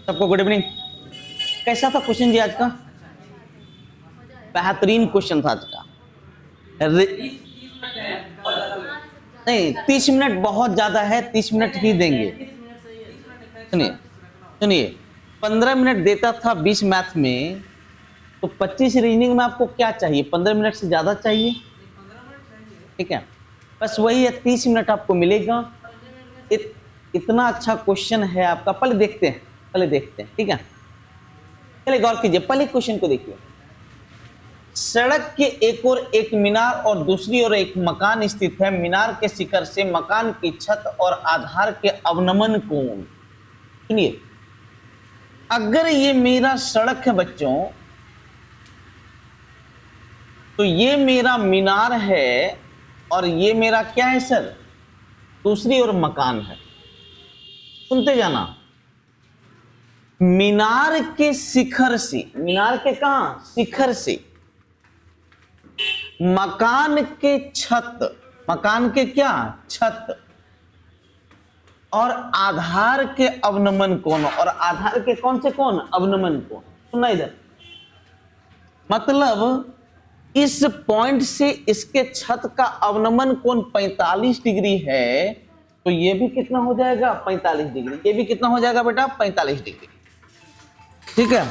सबको good evening. कैसा था क्वेश्चन जी आज का? बेहतरीन क्वेश्चन था आज का। नहीं 30 मिनट बहुत ज्यादा है, 30 मिनट ही देंगे। सुनिए सुनिए, 15 मिनट देता था 20 मैथ में, तो 25 रीजनिंग में आपको क्या चाहिए? 15 मिनट से ज्यादा चाहिए? ठीक है, बस वही है, 30 मिनट आपको मिलेगा। इतना अच्छा क्वेश्चन है आपका। पहले देखते हैं, ठीक है। चलिए गौर कीजिए, पहले क्वेश्चन को देखिए। सड़क के एक ओर एक मीनार और दूसरी ओर एक मकान स्थित है। मीनार के शिखर से मकान की छत और आधार के अवनमन कोण। सुनिए, अगर ये मेरा सड़क है बच्चों, तो ये मेरा मीनार है और ये मेरा क्या है सर? दूसरी ओर मकान है। सुनते जाना, मीनार के शिखर से, मीनार के कहां? शिखर से, मकान के छत, मकान के क्या? छत, और आधार के अवनमन कोण। और आधार के कौन से कोण? अवनमन कोण। सुनना इधर, मतलब इस पॉइंट से इसके छत का अवनमन कोण 45 डिग्री है, तो ये भी कितना हो जाएगा? 45 डिग्री। ये भी कितना हो जाएगा बेटा? 45 डिग्री। ठीक है,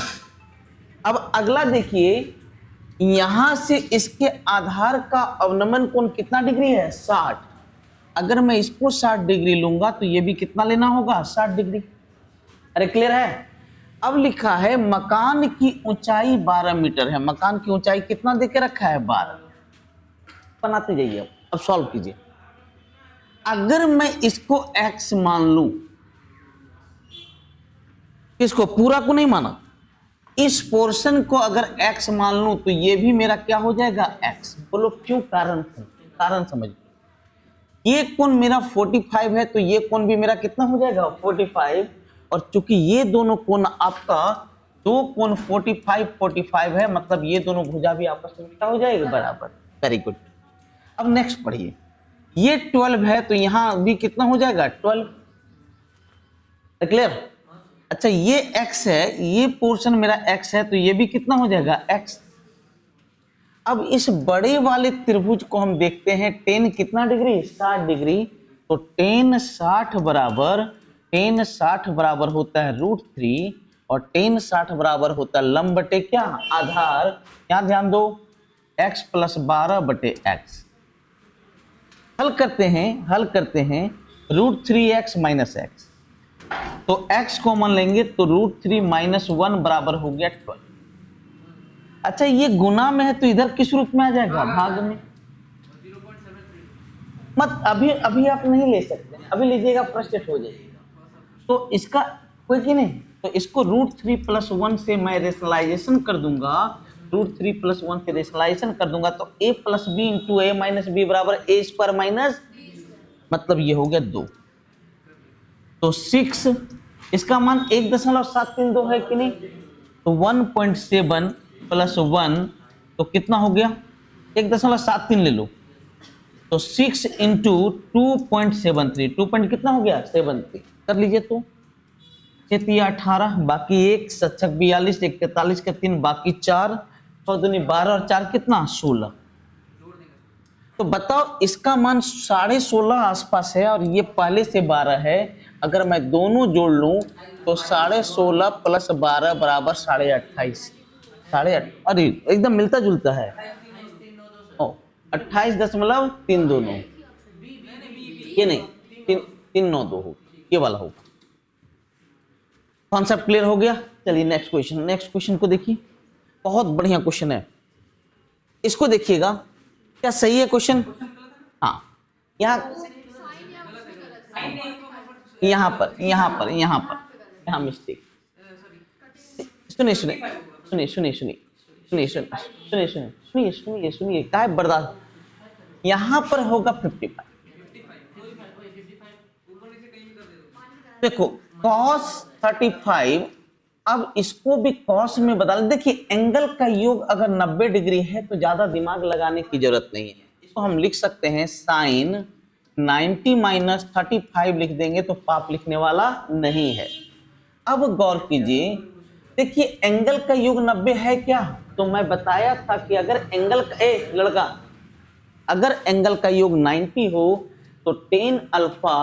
अब अगला देखिए, यहां से इसके आधार का अवनमन कोण कितना डिग्री है? 60। अगर मैं इसको 60 डिग्री लूंगा तो ये भी कितना लेना होगा? 60 डिग्री। अरे क्लियर है? अब लिखा है मकान की ऊंचाई 12 मीटर है। मकान की ऊंचाई कितना देके रखा है? 12। बनाते जाइए, अब सॉल्व कीजिए। अगर मैं इसको x मान लूं, इसको पूरा को नहीं माना, इस पोर्शन को अगर x मान लूं, तो ये भी मेरा क्या हो जाएगा? x। बोलो क्यों? कारण समझ। ये कोण मेरा 45 है, तो ये कोण भी मेरा कितना हो जाएगा? 45। और चूंकि ये दोनों कोण आपका, दो कोण 45 है, मतलब ये दोनों भुजा भी आपस में क्या हो जाएगा? बराबर। Very good. अब नेक्स्ट पढ़िए, ये 12 है, तो यहां भी कितना हो जाएगा? 12। क्लियर? अच्छा, ये x है, ये पोर्शन मेरा x है, तो ये भी कितना हो जाएगा? x। अब इस बड़े वाले त्रिभुज को हम देखते हैं, tan कितना डिग्री? 60 डिग्री। तो tan 60 बराबर होता है √3, और tan 60 बराबर होता है लंब बटे क्या? आधार। यहां ध्यान दो, x + 12 बटे x। हल करते हैं √3x - x। तो x कॉमन लेंगे तो √3 - 1 बराबर हो गया 12। अच्छा, ये गुना में है तो इधर किस रूप में आ जाएगा? भाग में। मत अभी आप नहीं ले सकते, अभी लीजिएगा फ्रस्ट्रेट हो जाएगा। तो इसका कोई कि नहीं, तो इसको √3 + 1 से मैं रेशनलाइजेशन कर दूंगा। √3 + 1 से रेशनलाइजेशन कर दूंगा तो a + b × a - b बराबर a² मतलब ये हो गया 2। तो 6, इसका मान 1.732 है कि नहीं? तो 1.7 + 1 तो कितना हो गया? 1.73 ले लो। तो 6 × 2.73, 2 पॉइंट कितना हो गया? 73। कर लीजिए तो 18, बाकी 1, 7 42, 1 43 का 3, बाकी 4, 6 दूनी 12 और 4 कितना? 16। तो बताओ, इसका मान 16.5 आसपास है और ये पहले से 12 है। अगर मैं दोनों जोड़ लूं तो 16.5 + 12 बराबर 28.5। अरे एकदम मिलता जुलता है। 28.32 ये नहीं, 392 हो, ये वाला होगा। कॉन्सेप्ट क्लियर हो गया? चलिए नेक्स्ट क्वेश्चन को देखिए। बहुत बढ़िया क्वेश्चन है, इसको देखिएगा। क्या सही है क्वेश्चन? हाँ, यहाँ मिस्टेक। सुनिए काय बर्दाश्त। यहां पर होगा 55। देखो cos 35, अब इसको भी cos में बदल। देखिए एंगल का योग अगर 90 डिग्री है तो ज्यादा दिमाग लगाने की जरूरत नहीं है। इसको हम लिख सकते हैं sin 90 - 35 लिख देंगे तो पाप लिखने वाला नहीं है। अब गौर कीजिए, देखिए एंगल का योग 90 है क्या? तो मैं बताया था कि अगर एंगल का लड़का, अगर एंगल का योग 90 हो तो tan alpha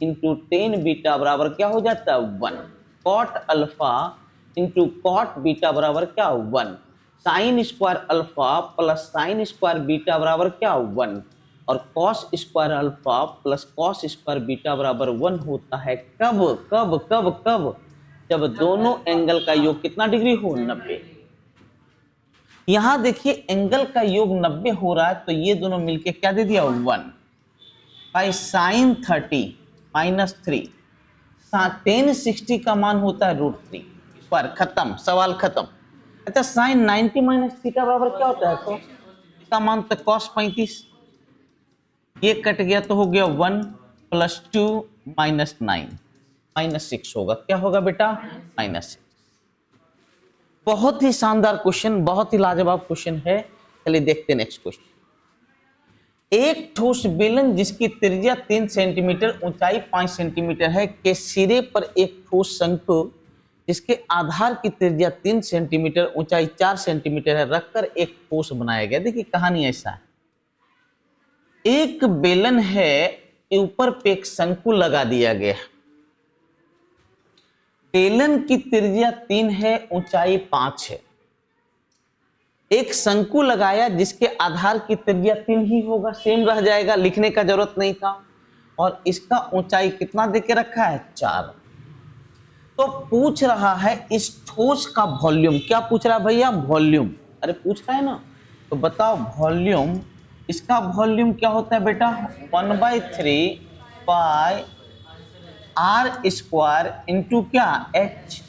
into tan beta बराबर क्या हो जाता है? 1। Cot alpha into cot beta बराबर क्या? 1। Sine square alpha plus sine square beta बराबर क्या? 1। और cos square alpha plus cos square beta बराबर 1 होता है कब कब कब कब? जब दोनों एंगल का योग कितना डिग्री हो? 90। यहां देखिए एंगल का योग 90 हो रहा है तो ये दोनों मिलके क्या दे दिया? 1 बाई साइन 30 माइनस 3। 1060 का मान होता है √3 पर खत्म, सवाल खत्म। अच्छा साइन 90 माइनस थीटा बराबर क्या होता है? कॉस, इसका मान तो कॉस 35। ये कट गया तो हो गया 1 प्लस 2 माइनस 9 माइनस 6 होगा। क्या होगा बेटा? -6। बहुत ही शानदार क्वेश्चन, बहुत ही लाजवाब क्वेश्चन है। चलिए देखते हैं नेक्स्ट क्वेश्चन। एक ठोस बेलन जिसकी त्रिज्या 3 सेंटीमीटर ऊंचाई 5 सेंटीमीटर है के सिरे पर एक ठोस शंकु जिसके आधार की त्रिज्या 3 सेंटीमीटर ऊंचाई 4 सेंटीमीटर है रखकर एक ठोस बनाया गया। देखिए कहानी ऐसा है, एक बेलन है, ऊपर पे एक शंकु लगा दिया गया। बेलन की त्रिज्या 3 है, ऊंचाई 5 है। एक शंकु लगाया जिसके आधार की त्रिज्या 3 ही होगा, सेम रह जाएगा, लिखने का जरूरत नहीं था। और इसका ऊंचाई कितना देके रखा है? 4। तो पूछ रहा है इस ठोस का वॉल्यूम। क्या पूछ रहा है भैया? वॉल्यूम। अरे पूछ रहा है ना, तो बताओ वॉल्यूम। इसका वॉल्यूम क्या होता है बेटा? 1/3 पाई आर स्क्वायर इंटू क्या? h।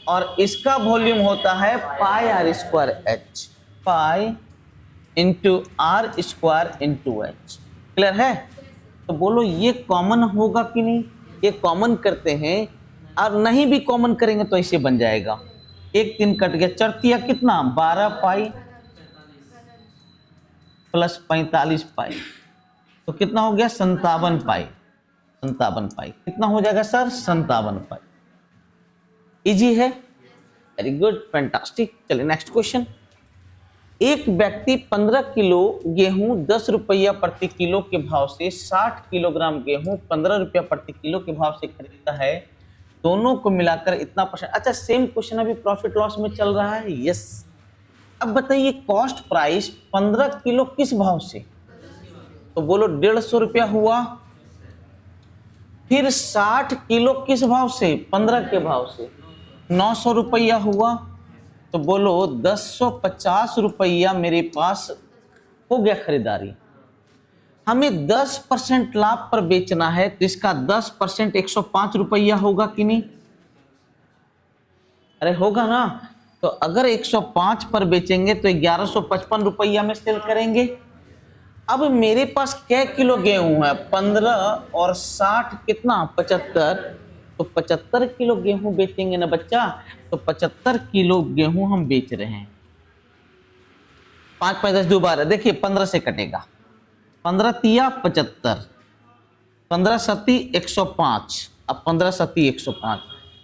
और इसका वॉल्यूम होता है pi R square H, pi into R square into H. Clear है? तो बोलो ये कॉमन होगा कि नहीं? ये कॉमन करते हैं, और नहीं भी कॉमन करेंगे तो ऐसे बन जाएगा। 1 3 कट गया, चढ़तिया कितना? 12 पाई प्लस 45 पाई, तो कितना हो गया? 57 पाई। 57 पाई कितना हो जाएगा सर? 57 पाई। इजी है, वेरी गुड, फैंटास्टिक। चलिए नेक्स्ट क्वेश्चन। एक व्यक्ति 15 किलो गेहूं 10 रुपया प्रति किलो के भाव से 60 किलोग्राम गेहूं 15 रुपया प्रति किलो के भाव से खरीदता है, दोनों को मिलाकर इतना परसेंट। अच्छा सेम क्वेश्चन अभी प्रॉफिट लॉस में चल रहा है। यस, अब बताइए कॉस्ट प्राइस 15 किलो किस भाव से? तो बोलो 150 रुपया हुआ। फिर 60 किलो किस भाव से? 15 के भाव से 900 रुपया हुआ। तो बोलो 1050 रुपया मेरे पास हो गया खरीदारी। हमें 10% लाभ पर बेचना है तो इसका 10% 105 रुपया होगा कि नहीं? अरे होगा ना। तो अगर 105 पर बेचेंगे तो 1155 रुपया में सेल करेंगे। अब मेरे पास क्या किलो गेहूं है? 15 और 60 कितना? 75। तो 75 किलो गेहूं बेचेंगे ना बच्चा, तो 75 किलो गेहूं हम बेच रहे हैं। 5 5 10 2 12, देखिए 15 से कटेगा। 15 तिया 75, 15 सती 105, अब 15 सती 105,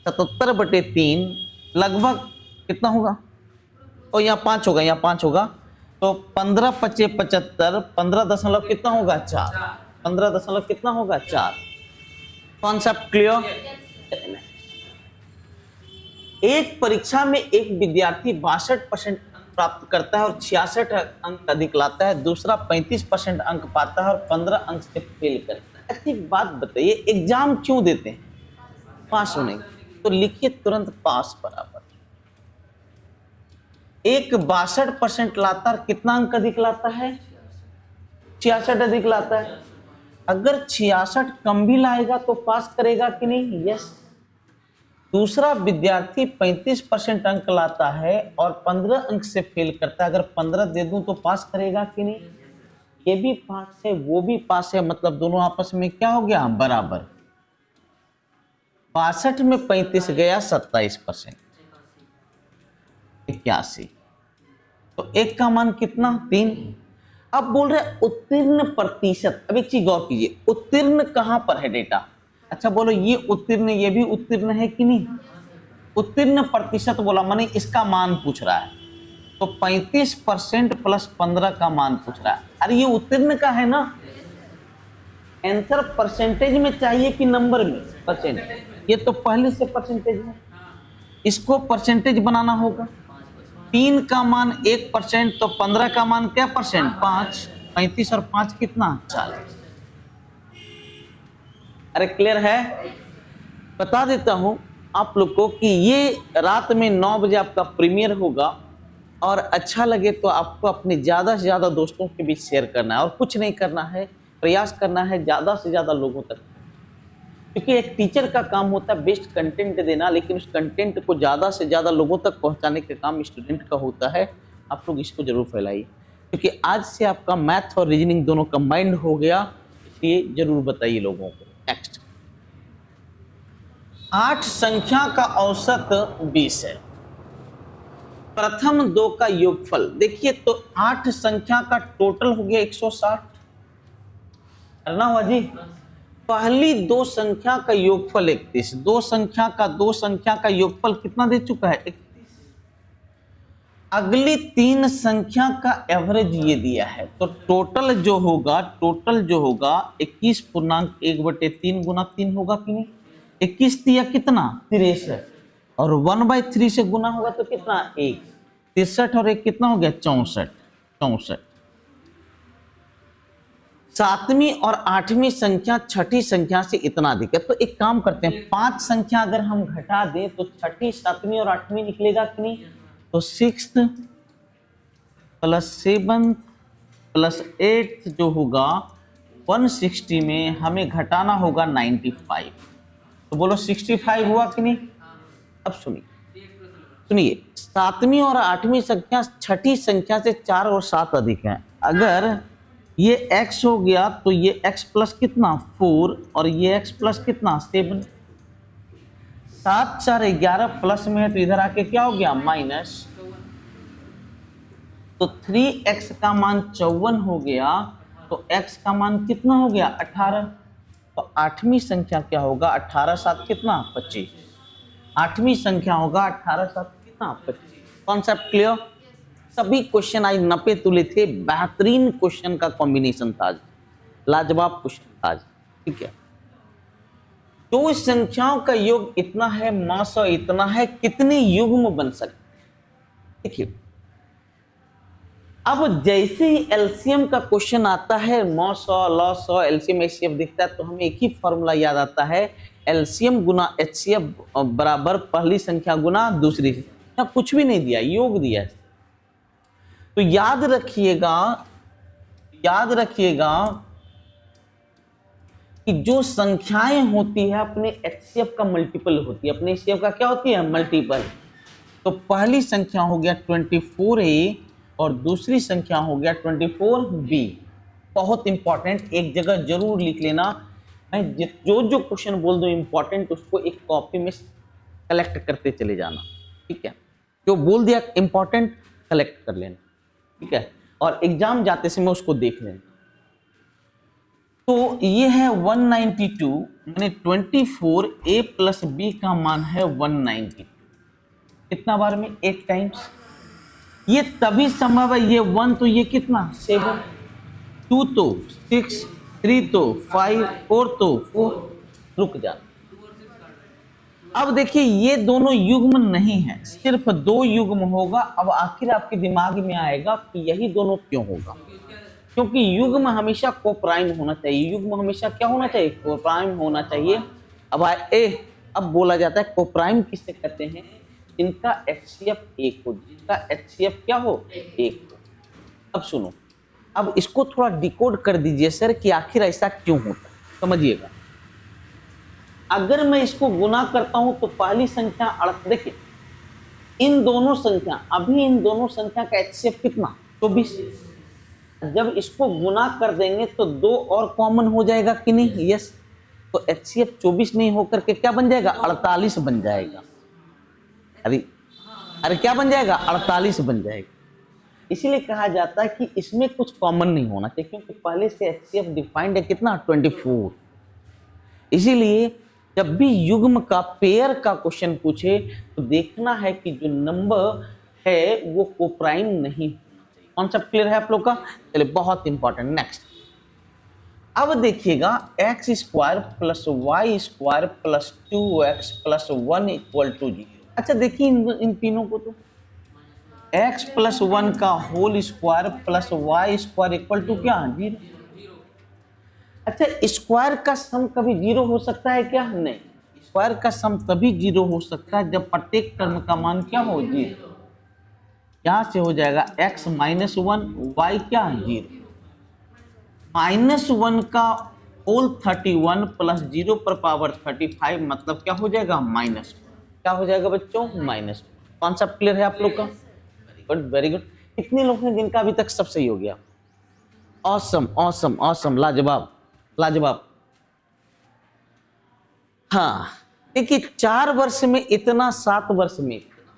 77/3 लगभग कितना होगा? और यहाँ 5 होगा, यहाँ 5 होगा, तो 15 पचे 75, 15 दशमलव कितना होगा? 4। 15 दशमलव कितना होगा? 4। Concept clear? एक परीक्षा में एक विद्यार्थी 62% प्राप्त करता है और 66 अंक अधिक लाता है, दूसरा 35% अंक पाता है और 15 अंक से फेल करता है। ऐसी बात बताइए, एग्जाम क्यों देते हैं? पास होने। तो लिखिए तुरंत पास बराबर। एक 62% लाता है, कितना अंक अधिक लाता है? 66 अधिक लाता है। अगर 66 कम भी लाएगा तो पास करेगा कि नहीं? यस। दूसरा विद्यार्थी 35% अंक लाता है और 15 अंक से फेल करता है, अगर 15 दे दूं तो पास करेगा कि नहीं? ये भी पास है, वो भी पास है, मतलब दोनों आपस में क्या हो गया? बराबर। 62 में 35 गया 27%, 81। तो एक का मान कितना? 3। अब बोल रहे उत्तीर्ण प्रतिशत। अब एक चीज गौर कीजिए, उत्तीर्ण कहां पर है डेटा? अच्छा बोलो, ये उत्तीर्ण, ये भी उत्तीर्ण है कि नहीं? उत्तीर्ण प्रतिशत बोला, माने इसका मान पूछ रहा है, तो 35% प्लस 15 का मान पूछ रहा है। अरे ये उत्तीर्ण का है ना, आंसर परसेंटेज में चाहिए कि नंबर में? परसेंट, ये तो पहले से परसेंटेज है, इसको परसेंटेज बनाना होगा। 3 का मान 1%, तो 15 का मान क्या परसेंट? 5। 35 और 5 कितना? 40। अरे क्लियर है? बता देता हूं आप लोग को कि ये रात में 9 बजे आपका प्रीमियर होगा, और अच्छा लगे तो आपको अपने ज्यादा से ज्यादा दोस्तों के बीच शेयर करना है, और कुछ नहीं करना है, प्रयास करना है ज्यादा से ज्यादा लोगों तक, क्योंकि एक टीचर का काम होता है बेस्ट कंटेंट देना, लेकिन उस कंटेंट को ज्यादा से ज्यादा लोगों तक पहुंचाने का काम स्टूडेंट का होता है। आप लोग इसको जरूर फैलाइए, क्योंकि आज से आपका मैथ और रीजनिंग दोनों कंबाइंड हो गया, इसलिए जरूर बताइए लोगों को। नेक्स्ट, 8 संख्या का औसत 20 है, प्रथम 2 का योगफल। देखिए तो 8 संख्या का टोटल हो गया 160, करना हुआ जी। पहली 2 संख्या का योगफल 31, 2 संख्या का योगफल कितना दे चुका है? 31। अगली 3 संख्या का एवरेज ये दिया है, तो टोटल जो होगा 21.1/3 गुना 3 होगा कि नहीं? 21 दिया कितना? 63, और 1/3 से गुना होगा तो कितना? 1। 63 और 1 कितना हो गया? 64। 7वीं और 8वीं संख्या छठी संख्या से इतना अधिक है, तो एक काम करते हैं, 5 संख्या अगर हम घटा दें तो छठी, 7वीं और 8वीं निकलेगा कि नहीं? तो 6th plus 7th plus 8th जो होगा 160 में हमें घटाना होगा 95, तो बोलो 65 हुआ कि नहीं? अब सुनिए, 7वीं और 8वीं संख्या छठी संख्या से 4 और 7 अधिक है। अगर ये x हो गया तो ये x प्लस कितना? 4, और ये x प्लस कितना? 7। 7 4 11 प्लस में है, तो इधर आके क्या हो गया? माइनस, तो 3x का मान 54 हो गया, तो x का मान कितना हो गया? 18। तो 8वीं संख्या क्या होगा? 18 7 कितना? 25। 8वीं संख्या होगा 18 7 कितना? 25। Concept clear? सभी क्वेश्चन आज नपे तुले थे, बेहतरीन क्वेश्चन का कॉम्बिनेशन था, लाजवाब क्वेश्चन था आज, ठीक है। दो संख्याओं का योग इतना है, मास और इतना है, कितने युग्म बन सकते? देखिए, अब जैसे ही एलसीएम का क्वेश्चन आता है, मॉस और लॉस और एलसीएम एचसीएफ दिखता है, तो हमें एक ही फॉर्मूला याद आता है, एलसीएम गुना एचसीएफ बराबर पहली संख्या गुना दूसरी। कुछ भी नहीं दिया, योग दिया है। तो याद रखिएगा कि जो संख्याएं होती है अपने एचसीएफ का मल्टीपल होती है, अपने एचसीएफ का क्या होती है? मल्टीपल। तो पहली संख्या हो गया 24a और दूसरी संख्या हो गया 24b। बहुत इंपॉर्टेंट, एक जगह जरूर लिख लेना। मैं जो क्वेश्चन बोल दूं इंपॉर्टेंट, उसको एक कॉपी में कलेक्ट करते चले जाना, ठीक है। जो बोल दिया इंपॉर्टेंट, कलेक्ट कर लेना, ठीक है, और एग्जाम जाते समय उसको देख लेना। तो ये है 192, मैंने 24a प्लस b का मान है 192। कितना बार में? 8 टाइम्स। ये तभी संभव है, ये 1 तो ये कितना? 7, 2 तो 6, 3 तो 5, 4 तो 4। रुक जा, अब देखिए ये दोनों युग्म नहीं है, सिर्फ 2 युग्म होगा। अब आखिर आपके दिमाग में आएगा कि यही दोनों क्यों होगा? क्योंकि युग्म हमेशा कोप्राइम होना चाहिए। युग्म हमेशा क्या होना चाहिए? कोप्राइम होना चाहिए। अब बोला जाता है कोप्राइम किससे कहते हैं? जिनका एचसीएफ 1 हो, जिनका एचसीएफ क्या हो? 1 हो। अब सुनो, अब इसको थोड़ा डिकोड कर दीजिए सर कि आखिर ऐसा क्यों होता है, समझिएगा। अगर मैं इसको गुना करता हूं तो पहली संख्या देखिए, इन दोनों संख्या का एचसीएफ कितना? 24। जब इसको गुना कर देंगे तो 2 और कॉमन हो जाएगा कि नहीं? यस। तो एचसीएफ 24 नहीं होकर के क्या बन जाएगा? 48 बन जाएगा। अरे क्या बन जाएगा? 48 बन जाएगा। इसीलिए कहा जाता है कि इसमें कुछ कॉमन नहीं होना चाहिए, क्योंकि पहले से एचसीएफ डिफाइंड है कितना? 24। इसीलिए जब भी युग्म का पेयर का क्वेश्चन पूछे तो देखना है कि जो नंबर है वो कोप्राइम नहीं होना चाहिए। कॉन्सेप्ट क्लियर है आप लोग का? चलिए बहुत इंपॉर्टेंट। नेक्स्ट अब देखिएगा X square plus Y square plus 2x plus 1 equal to 0। अच्छा देखिए इन तीनों को, तो x प्लस 1 का whole square plus Y square equal to क्या? 0। अच्छा स्क्वायर का सम कभी 0 हो सकता है क्या? नहीं, स्क्वायर का सम तभी 0 हो सकता है जब प्रत्येक टर्म का मान क्या हो? 0। यहां से हो जाएगा x माइनस 1 वाई क्या? 0। -1 का होल 31 प्लस 0 पर पावर 35 मतलब क्या हो जाएगा? -1। क्या हो जाएगा बच्चों? -1। कॉन्सेप्ट क्लियर है आप लोग का? Good, very good. कितने लोग हैं जिनका अभी तक सब सही हो गया? ऑसम ऑसम ऑसम, लाजवाब लाजवाब। हाँ देखिए 4 वर्ष में इतना, 7 वर्ष में इतना,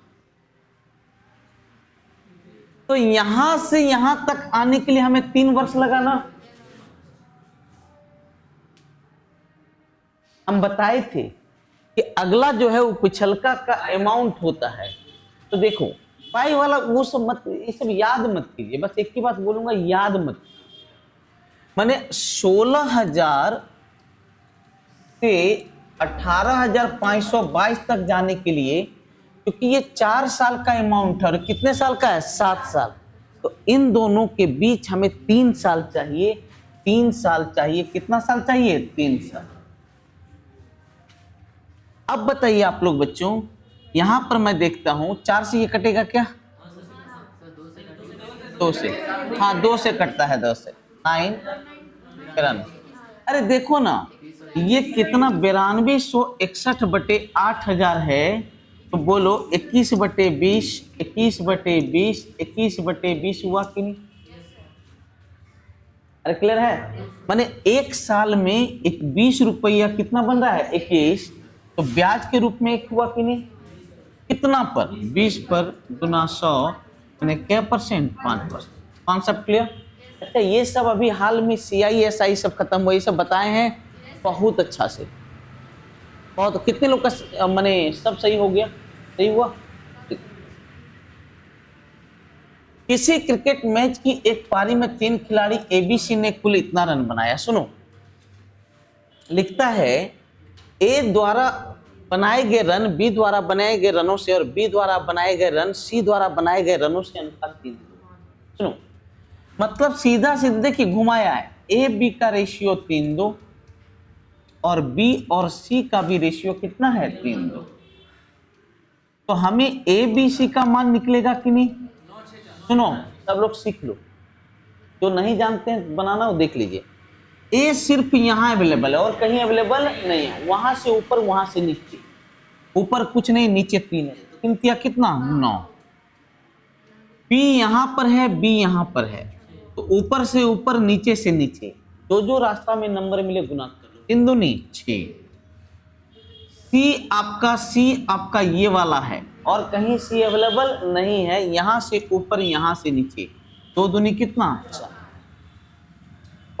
तो यहां से यहां तक आने के लिए हमें 3 वर्ष लगाना। हम बताए थे कि अगला जो है वो पिछलका का अमाउंट होता है। तो देखो पाई वाला वो सब मत, ये सब याद मत कीजिए, बस एक ही बात बोलूंगा, याद मत। माने 16,000 से 18,522 तक जाने के लिए, क्योंकि ये 4 साल का अमाउंट है और कितने साल का है? 7 साल। तो इन दोनों के बीच हमें 3 साल चाहिए। 3 साल चाहिए। कितना साल चाहिए? 3 साल। अब बताइए आप लोग बच्चों, यहां पर मैं देखता हूं 4 से ये कटेगा क्या? 2 से, हाँ 2 से कटता है, 2 से 9 रन। अरे देखो ना ये कितना, 9261 बटे 8,000 है। तो बोलो 21 बटे 20, 21 बटे 20, 21 बटे 20 हुआ कि नहीं? अरे क्लियर है? माने एक साल में एक 20 रुपया कितना बन रहा है? 21। तो ब्याज के रूप में एक हुआ कि नहीं? कितना पर? 20 पर गुना 100 यानी क्या परसेंट? 5%। Concept clear? अच्छा ये सब अभी हाल में CISI सब खत्म हुआ, ये सब बताए हैं बहुत अच्छा से। बहुत, कितने लोग का माने सब सही हो गया? सही हुआ? किसी क्रिकेट मैच की एक पारी में 3 खिलाड़ी ABC ने कुल इतना रन बनाया। सुनो, लिखता है ए द्वारा बनाए गए रन बी द्वारा बनाए गए रनों से और बी द्वारा बनाए गए रन सी द्वारा बनाए गए रनों से अनुपात 3। सुनो मतलब सीधा सीधा देखिए घुमाया है, ए बी का रेशियो 3:2 और बी और सी का भी रेशियो कितना है? 3:2। तो हमें ए बी सी का मान निकलेगा कि नहीं? सुनो सब लोग सीख लो, जो नहीं जानते हैं बनाना वो देख लीजिए। ए सिर्फ यहां अवेलेबल है और कहीं अवेलेबल नहीं है, वहां से ऊपर वहां से नीचे। ऊपर कुछ नहीं, नीचे 3 है। 3 किया कितना? 9। बी यहां पर है, बी यहां पर है, तो ऊपर से ऊपर नीचे से नीचे, जो रास्ता में नंबर मिले गुना कर लो। 3 दूनी 6। सी आपका ये वाला है और कहीं सी अवेलेबल नहीं है, यहां से ऊपर यहां से नीचे, 2 दूनी कितना? 4।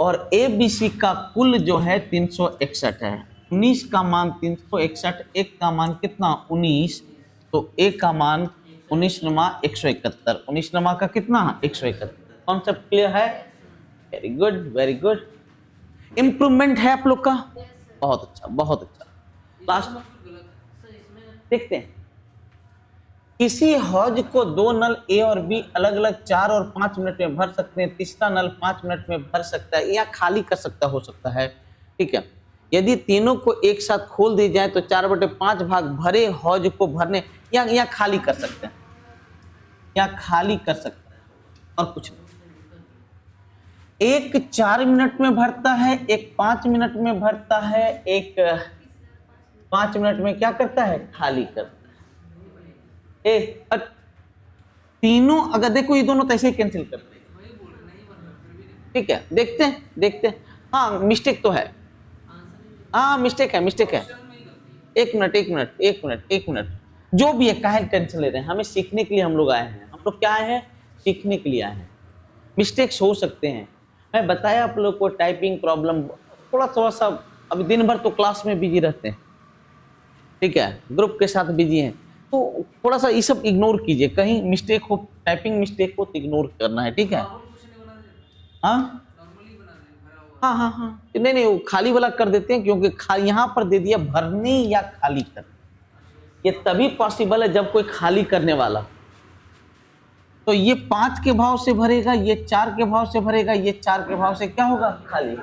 और ए बी सी का कुल जो है 361 है। 19 का मान 361, एक का मान कितना? 19। तो एक का मान 19 नमा 171, 19 नमा का कितना? 171। कॉन्सेप्ट क्लियर है? Very good very good. Improvement है आप लोग का? बहुत अच्छा बहुत अच्छा। लास्ट देखते हैं, किसी हौज को 2 नल ए और बी अलग अलग 4 और 5 मिनट में भर सकते हैं, तीसरा नल 5 मिनट में भर सकता है या खाली कर सकता हो सकता है। ठीक है, यदि तीनों को एक साथ खोल दी जाए तो 4/5 भाग भरे हौज को भरने या खाली कर सकते हैं, या खाली कर सकते हैं और कुछ नहीं। एक 4 मिनट में भरता है, एक 5 मिनट में भरता है, एक 5 मिनट में क्या करता है? खाली करता है। तीनों अगर देखो ये दोनों तो ऐसे ही कैंसिल करते हैं। ठीक है, देखते हैं। हाँ मिस्टेक तो है, हाँ मिस्टेक है। एक मिनट, जो भी है काहे टेंशन ले रहे हैं? हमें सीखने के लिए हम लोग आए हैं। हम लोग क्या आए हैं? सीखने के लिए आए हैं। मिस्टेक्स हो सकते हैं, मैं बताया आप लोग को टाइपिंग प्रॉब्लम थोड़ा सा अभी दिन भर तो क्लास में बिजी रहते हैं, ठीक है, ग्रुप के साथ बिजी हैं, तो थोड़ा सा ये सब इग्नोर कीजिए, कहीं मिस्टेक हो, टाइपिंग मिस्टेक हो तो इग्नोर करना है, ठीक है। हाँ हाँ हाँ हाँ, नहीं नहीं, वो खाली वाला कर देते हैं, क्योंकि यहाँ पर दे दिया भरने या खाली कर, ये तभी पॉसिबल है जब कोई खाली करने वाला। तो ये 5 के भाव से भरेगा, ये 4 के भाव से भरेगा, ये 4 के भाव से क्या होगा, खाली।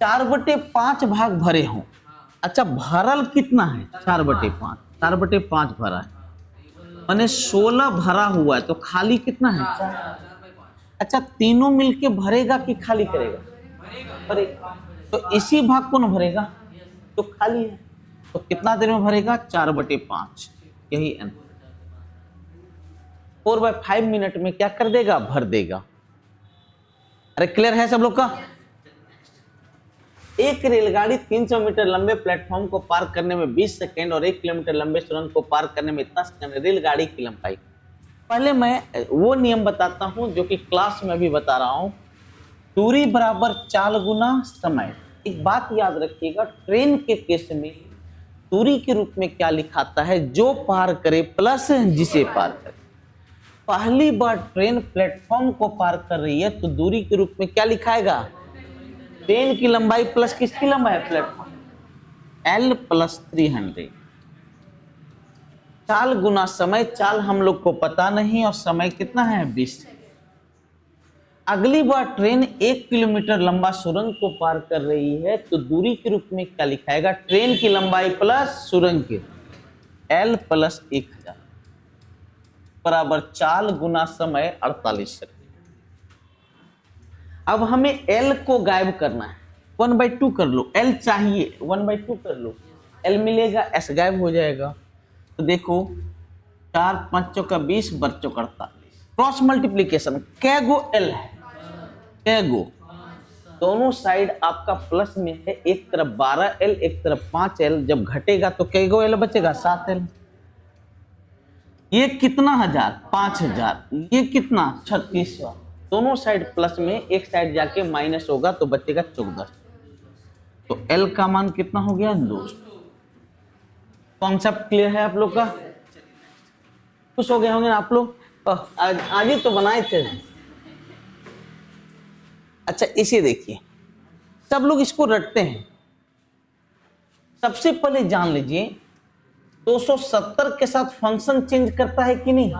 4/5 भाग भरे हों, अच्छा भरल कितना है, 4/5, 4/5 भरा है, माने 16 भरा हुआ है, तो खाली कितना है, 4। अच्छा तीनों मिलके भरेगा कि खाली करेगा, भरेगा, तो इसी भाग को न भरेगा तो खाली है, तो कितना देर में भरेगा, 4/5, यही आंसर। 4/5 मिनट में क्या कर देगा, भर देगा। अरे क्लियर है सब लोग का। एक रेलगाड़ी 300 मीटर लंबे प्लेटफॉर्म को पार करने में 20 सेकेंड और 1 किलोमीटर लंबे सुरंग को पार करने में इतना सेकेंड, रेलगाड़ी की लंबाई। पहले मैं वो नियम बताता हूं जो कि क्लास में भी बता रहा हूं, दूरी बराबर चाल गुना समय। एक बात याद रखिएगा, ट्रेन के केस में दूरी के रूप में क्या लिखाता है, जो पार करे प्लस जिसे पार करे। पहली बार ट्रेन प्लेटफॉर्म को पार कर रही है तो दूरी के रूप में क्या लिखाएगा, ट्रेन की लंबाई प्लस किसकी लंबाई, प्लेटफॉर्म, L + 300। चाल गुना समय, चाल हम लोग को पता नहीं और समय कितना है, 20। अगली बार ट्रेन 1 किलोमीटर लंबा सुरंग को पार कर रही है तो दूरी के रूप में क्या लिखाएगा, ट्रेन की लंबाई प्लस सुरंग की, L + 1000 बराबर चाल गुना समय 48 सेकंड। अब हमें L को गायब करना है, 1/2 कर लो, L चाहिए 1/2 कर लो, L मिलेगा, S गायब हो जाएगा। तो देखो 4 5 चौका 20 बर चौका 48, क्रॉस मल्टीप्लीकेशन, कै गो L है, कै गो, दोनों साइड आपका प्लस में है, एक तरफ 12L एक तरफ 5L, जब घटेगा तो कै गो L बचेगा, 7L। ये कितना हजार, 5000, ये कितना 3600, दोनों साइड प्लस में, एक साइड जाके माइनस होगा तो बचेगा 14। तो L का मान कितना हो गया, 2। कॉन्सेप्ट क्लियर है आप लोग का, खुश हो गए होंगे आप लोग, आज ही तो बनाए थे। अच्छा इसे देखिए, सब लोग इसको रटते हैं। सबसे पहले जान लीजिए 270 के साथ फंक्शन चेंज करता है कि नहीं,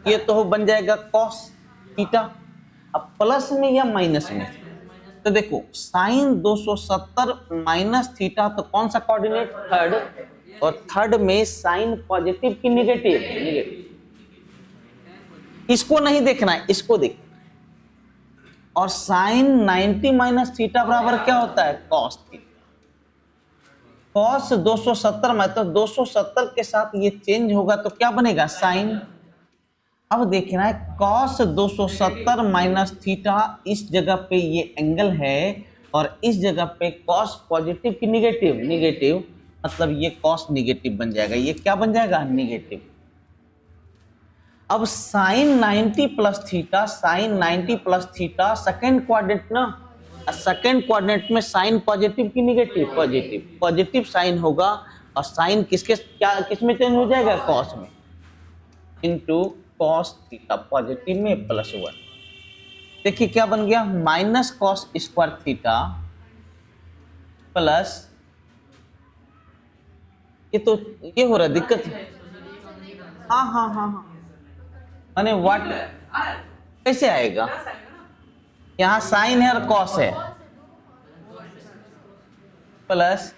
ये तो बन जाएगा cos थीटा। अब प्लस में या माइनस में, तो देखो साइन 270 माइनस थीटा, तो कौन सा कोऑर्डिनेट, थर्ड, और थर्ड में साइन पॉजिटिव की नेगेटिव, इसको नहीं देखना है, इसको देखना है। और साइन 90 माइनस थीटा बराबर क्या होता है, कॉस थीटा। कॉस 270 मतलब 270 के साथ ये चेंज होगा तो क्या बनेगा, साइन। अब देखना है कॉस 270 माइनस थीटा, इस जगह पे ये एंगल है और इस जगह पे कॉस पॉजिटिव की नेगेटिव, नेगेटिव मतलब ये कॉस नेगेटिव बन जाएगा, ये क्या बन जाएगा, नेगेटिव। अब sine 90 plus theta, sine 90 plus theta second quadrant ना, सेकेंड क्वाड्रेंट में साइन पॉजिटिव की नेगेटिव, पॉजिटिव, पॉजिटिव साइन होगा और साइन किसके क्या किस में चेंज हो जाएगा, कॉस में, इनटू कॉस थीटा, पॉजिटिव में +1। देखिए क्या बन गया, minus cos square theta plus, ये तो ये हो रहा है दिक्कत, हाँ हाँ हाँ हाँ, अरे व्हाट कैसे आएगा, यहाँ साइन है और कॉस है, plus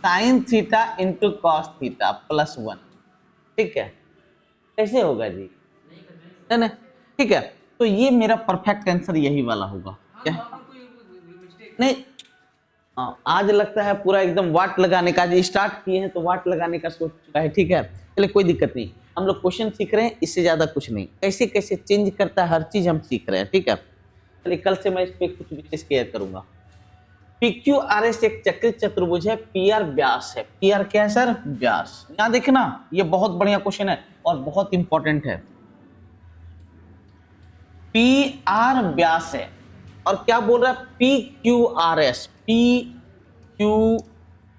sine theta into cos theta +1, ठीक है, कैसे होगा जी, नहीं ठीक है। तो ये मेरा परफेक्ट आंसर यही वाला होगा, क्या नहीं, आज लगता है पूरा एकदम वाट लगाने का, आज स्टार्ट किए हैं तो वाट लगाने का सोच चुका है, ठीक है, चलिए कोई दिक्कत नहीं, हम लोग क्वेश्चन सीख रहे हैं, इससे ज्यादा कुछ नहीं, कैसे कैसे चेंज करता है हर चीज हम सीख रहे हैं, ठीक है। चलिए कल से मैं इस पे कुछ विशेष केयर करूंगा। PQRS एक चक्रित चतुर्भुज है, PR व्यास है, PR क्या है सर, व्यास। यहाँ देखना ये बहुत बढ़िया क्वेश्चन है और बहुत इंपॉर्टेंट है। PR व्यास है, और क्या बोल रहा है, P Q R S, P Q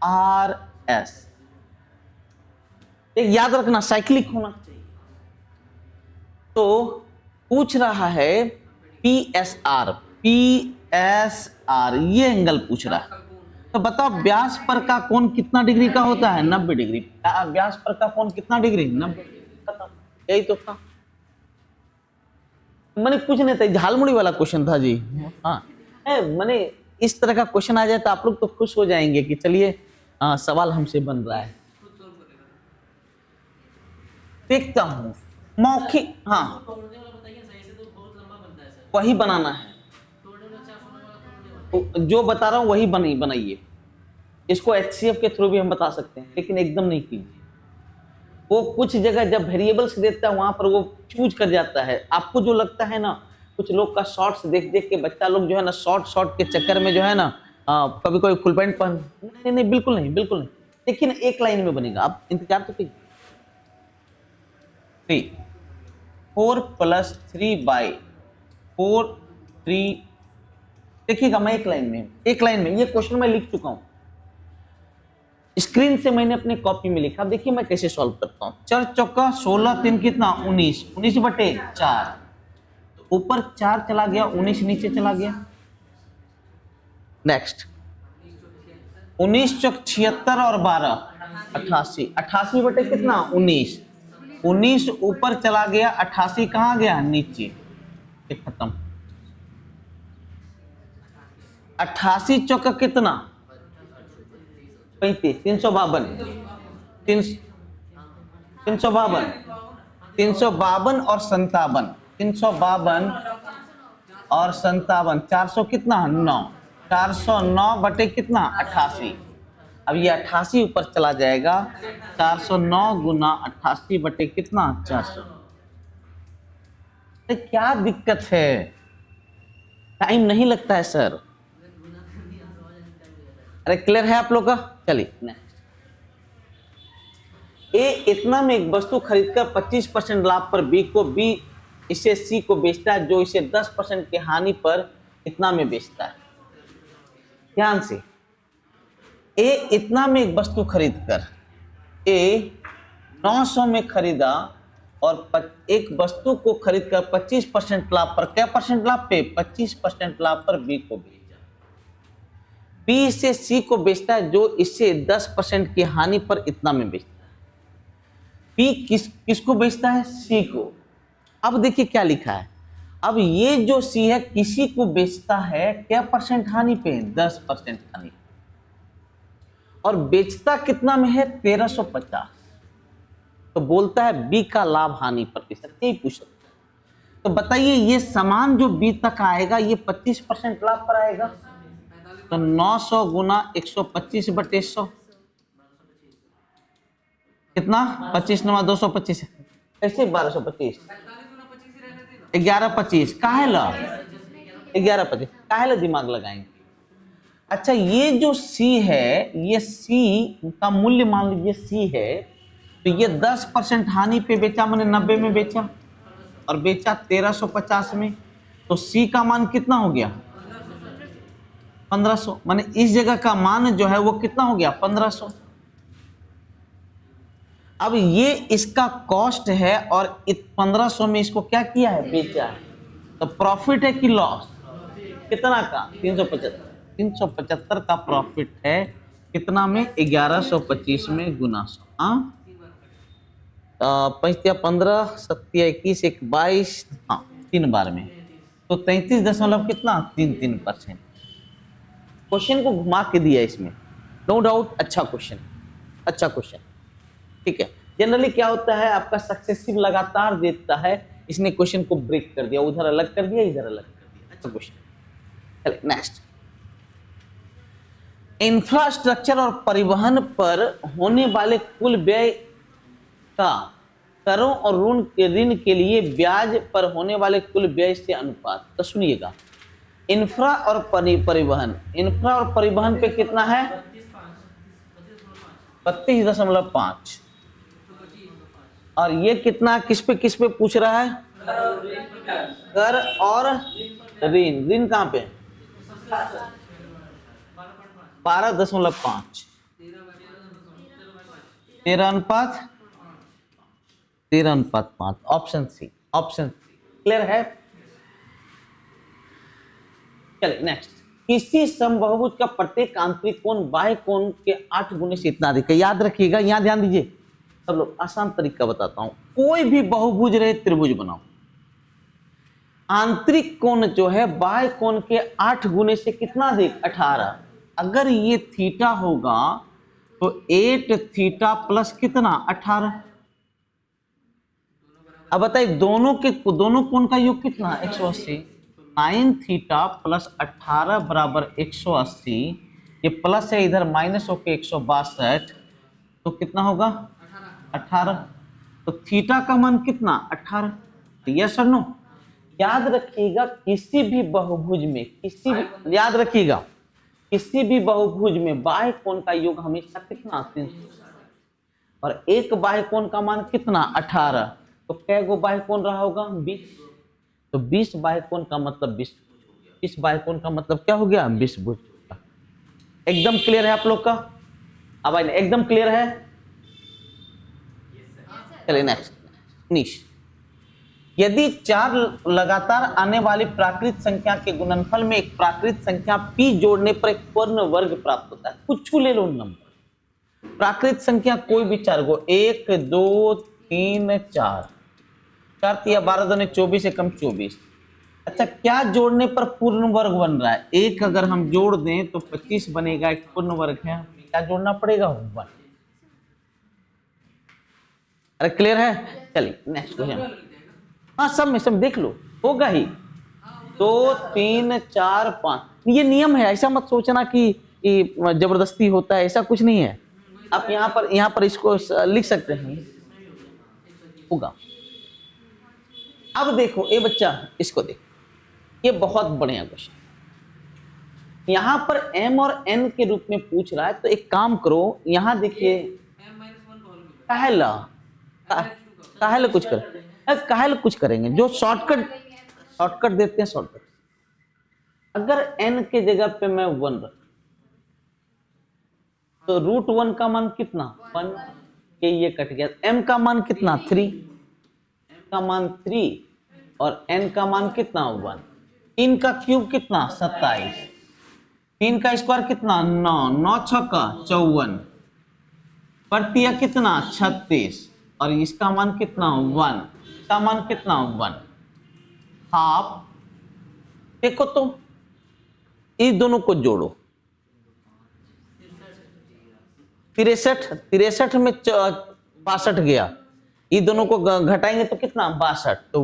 R S. एक याद रखना साइक्लिक होना चाहिए। तो पूछ रहा है P S R, P S R, ये एंगल पूछ रहा है। तो बताओ व्यास पर का कोण कितना डिग्री का होता है, 90 डिग्री। व्यास पर का कोण कितना डिग्री, 90 डिग्री। खत्म, यही तो था। मैंने कुछ नहीं था, झालमुड़ी वाला क्वेश्चन था जी। हाँ, मैंने इस तरह का क्वेश्चन आ जाए तो आप लोग तो खुश हो जाएंगे कि चलिए सवाल हमसे बन रहा है। देखता हूँ मौखिक, हाँ वही बनाना है, जो बता रहा हूँ वही बनाइए। इसको HCF के थ्रू भी हम बता सकते हैं, लेकिन एकदम नहीं कीजिए। वो कुछ जगह जब वेरिएबल्स देता है वहां पर वो चूज कर जाता है। आपको जो लगता है ना, कुछ लोग का शॉर्ट्स देख देख के बच्चा लोग जो है ना शॉर्ट के चक्कर में जो है ना कभी कोई फुल पैंट पहन, नहीं नहीं बिल्कुल नहीं, बिल्कुल नहीं। लेकिन एक लाइन में बनेगा, आप इंतजार तो कीजिए। 4 + 3/4 3, देखिएगा मैं एक लाइन में ये क्वेश्चन मैं लिख चुका हूं, स्क्रीन से मैंने अपने कॉपी में लिखा। देखिए मैं कैसे सॉल्व करता हूं। 4 चौका 16, 3 कितना 19, 19/4, ऊपर 4 चला गया, 19 नीचे चला गया। नेक्स्ट 19 चौक 76 और 12 88, 88 बटे कितना 19, 19 ऊपर चला गया, 88 कहां गया नीचे, खत्म। 88 चौका कितना 35, 352, 352 और 57, 352 और 57, 400 कितना 9, 409 बटे कितना 88। अब ये 88 ऊपर चला जाएगा, 409 गुना 88 बटे कितना 400। क्या दिक्कत है, टाइम नहीं लगता है सर। अरे क्लियर है आप लोग का। चलिए नेक्स्ट, ए इतना में एक वस्तु खरीदकर 25% लाभ पर बी इसे सी को बेचता है, जो इसे 10% की हानि पर इतना में बेचता है। ध्यान से, ए इतना में एक वस्तु खरीदकर, ए 900 में खरीदा और एक वस्तु को खरीदकर 25% लाभ पर, क्या परसेंट लाभ पे 25% लाभ पर बी को बेचा। बी से सी को बेचता है, जो इससे 10% की हानि पर इतना में बेचता है। बी किसको बेचता है, सी को। अब देखिए क्या लिखा है, अब ये जो सी है किसी को बेचता है क्या परसेंट हानि पे, 10% हानि, और बेचता कितना में है 1350। तो बोलता है बी का लाभ हानि प्रतिशत, यही पूछ सकता है। तो बताइए ये सामान जो बी तक आएगा ये 25% लाभ पर आएगा, तो 900 गुना 125/100 कितना 25 × 225, कैसे 1225, 1125 काहेला, 1125 काहेला दिमाग लगाएंगे। अच्छा ये जो सी है, ये सी का मूल्य मान लीजिए सी है, तो ये 10% हानि पे बेचा, मैंने 90 में बेचा और बेचा 1350 में, तो सी का मान कितना हो गया 1500, माने इस जगह का मान जो है वो कितना हो गया 1500। अब ये इसका कॉस्ट है और 1500 में इसको क्या किया है, बेचा है, तो प्रॉफिट है कि लॉस, कितना का 375 का प्रॉफिट है, कितना में 1125 में गुना 100, 5 15 7 21 1 22, हाँ 3 बार में, तो 33 दशमलव कितना 33%। क्वेश्चन को घुमा के दिया इसमें, नो डाउट अच्छा क्वेश्चन, अच्छा क्वेश्चन, ठीक है। जनरली क्या होता है आपका सक्सेसिव लगातार देता है, इसने क्वेश्चन को ब्रेक कर दिया, उधर अलग कर दिया इधर अलग कर दिया, अच्छा क्वेश्चन। चलिए नेक्स्ट, इंफ्रास्ट्रक्चर और परिवहन पर होने वाले कुल व्यय का करों और ऋण के लिए ब्याज पर होने वाले कुल व्यय से अनुपात। तो सुनिएगा, इंफ्रा और परिवहन, इंफ्रा और परिवहन पे कितना है 32.5, और ये कितना किस पे पूछ रहा है, कर और ऋण, ऋण कहाँ पे 12.5, 13:5, ऑप्शन सी, ऑप्शन क्लियर है। चलिए नेक्स्ट, किसी समबाहुभुज का प्रत्येक आंतरिक कोण बाह्य कोण के 8 गुने से इतना अधिक है। याद रखिएगा, यहां ध्यान दीजिए सब लोग, आसान तरीका बताता हूं। कोई भी बहुभुज रहे त्रिभुज बनाओ, आंतरिक कोण जो है बाह्य कोण के 8 गुने से कितना अधिक, 18। अगर ये थीटा होगा तो 8 थीटा प्लस कितना, 18। अब बताइए दोनों कोण का योग कितना, 180। 9 थीटा प्लस 18 बराबर 180। ये प्लस है इधर, माइनस होके 162, तो कितना होगा, 18। तो थीटा का मान कितना, 18। यस और नो। याद रखिएगा किसी भी बहुभुज में, याद रखिएगा किसी भी बहुभुज में बाह्य कोण का योग हमेशा कितना, 300, और एक बाह्य कोण का मान कितना, 18। तो कै गो बाह्य कोण रहा होगा, 20। तो 20 बाह्य कोण का मतलब 20 बाह्य कोण का मतलब क्या हो गया, 20 भुज। एकदम क्लियर है आप लोग का? अब एकदम क्लियर है? चलिए नेक्स्ट, निश, यदि 4 लगातार आने वाली प्राकृत संख्या के गुणनफल में एक प्राकृत संख्या p जोड़ने पर एक पूर्ण वर्ग प्राप्त होता है। कुछ ले लो नंबर, प्राकृत संख्या कोई भी 4 गो, 1 2 3 4, 4 या 12 दूने 24 से कम 24। अच्छा, क्या जोड़ने पर पूर्ण वर्ग बन रहा है, एक अगर हम जोड़ दें तो 25 बनेगा, एक पूर्ण वर्ग है, क्या जोड़ना पड़ेगा, 1। अरे क्लियर है? चलिए नेक्स्ट क्वेश्चन। हाँ सब में सब देख लो, होगा ही। 2 3 4 5, ये नियम है, ऐसा मत सोचना कि जबरदस्ती होता है, ऐसा कुछ नहीं है। आप यहाँ पर इसको लिख सकते हैं, होगा। अब देखो ये बच्चा, इसको देखो, ये बहुत बढ़िया क्वेश्चन। यहाँ पर m और n के रूप में पूछ रहा है, तो एक काम करो, यहाँ देखिए, काहेला कुछ करेंगे, जो शॉर्टकट देते हैं, शॉर्टकट। अगर n के जगह पे मैं 1 रख, तो √1 का मान कितना, 1, ये कट गया। m का मान कितना, 3 का मान 3, और n का मान कितना, 1। 3 का क्यूब कितना, 27, 3 का स्क्वायर कितना, 9, 9 छक्का 54, प्रतिया कितना, 36, और इसका मान कितना, 1, इसका मान कितना, 1 हाफ। देखो तो इस दोनों को जोड़ो, 63 में 62 गया, ये दोनों को घटाएंगे तो कितना, 62, तो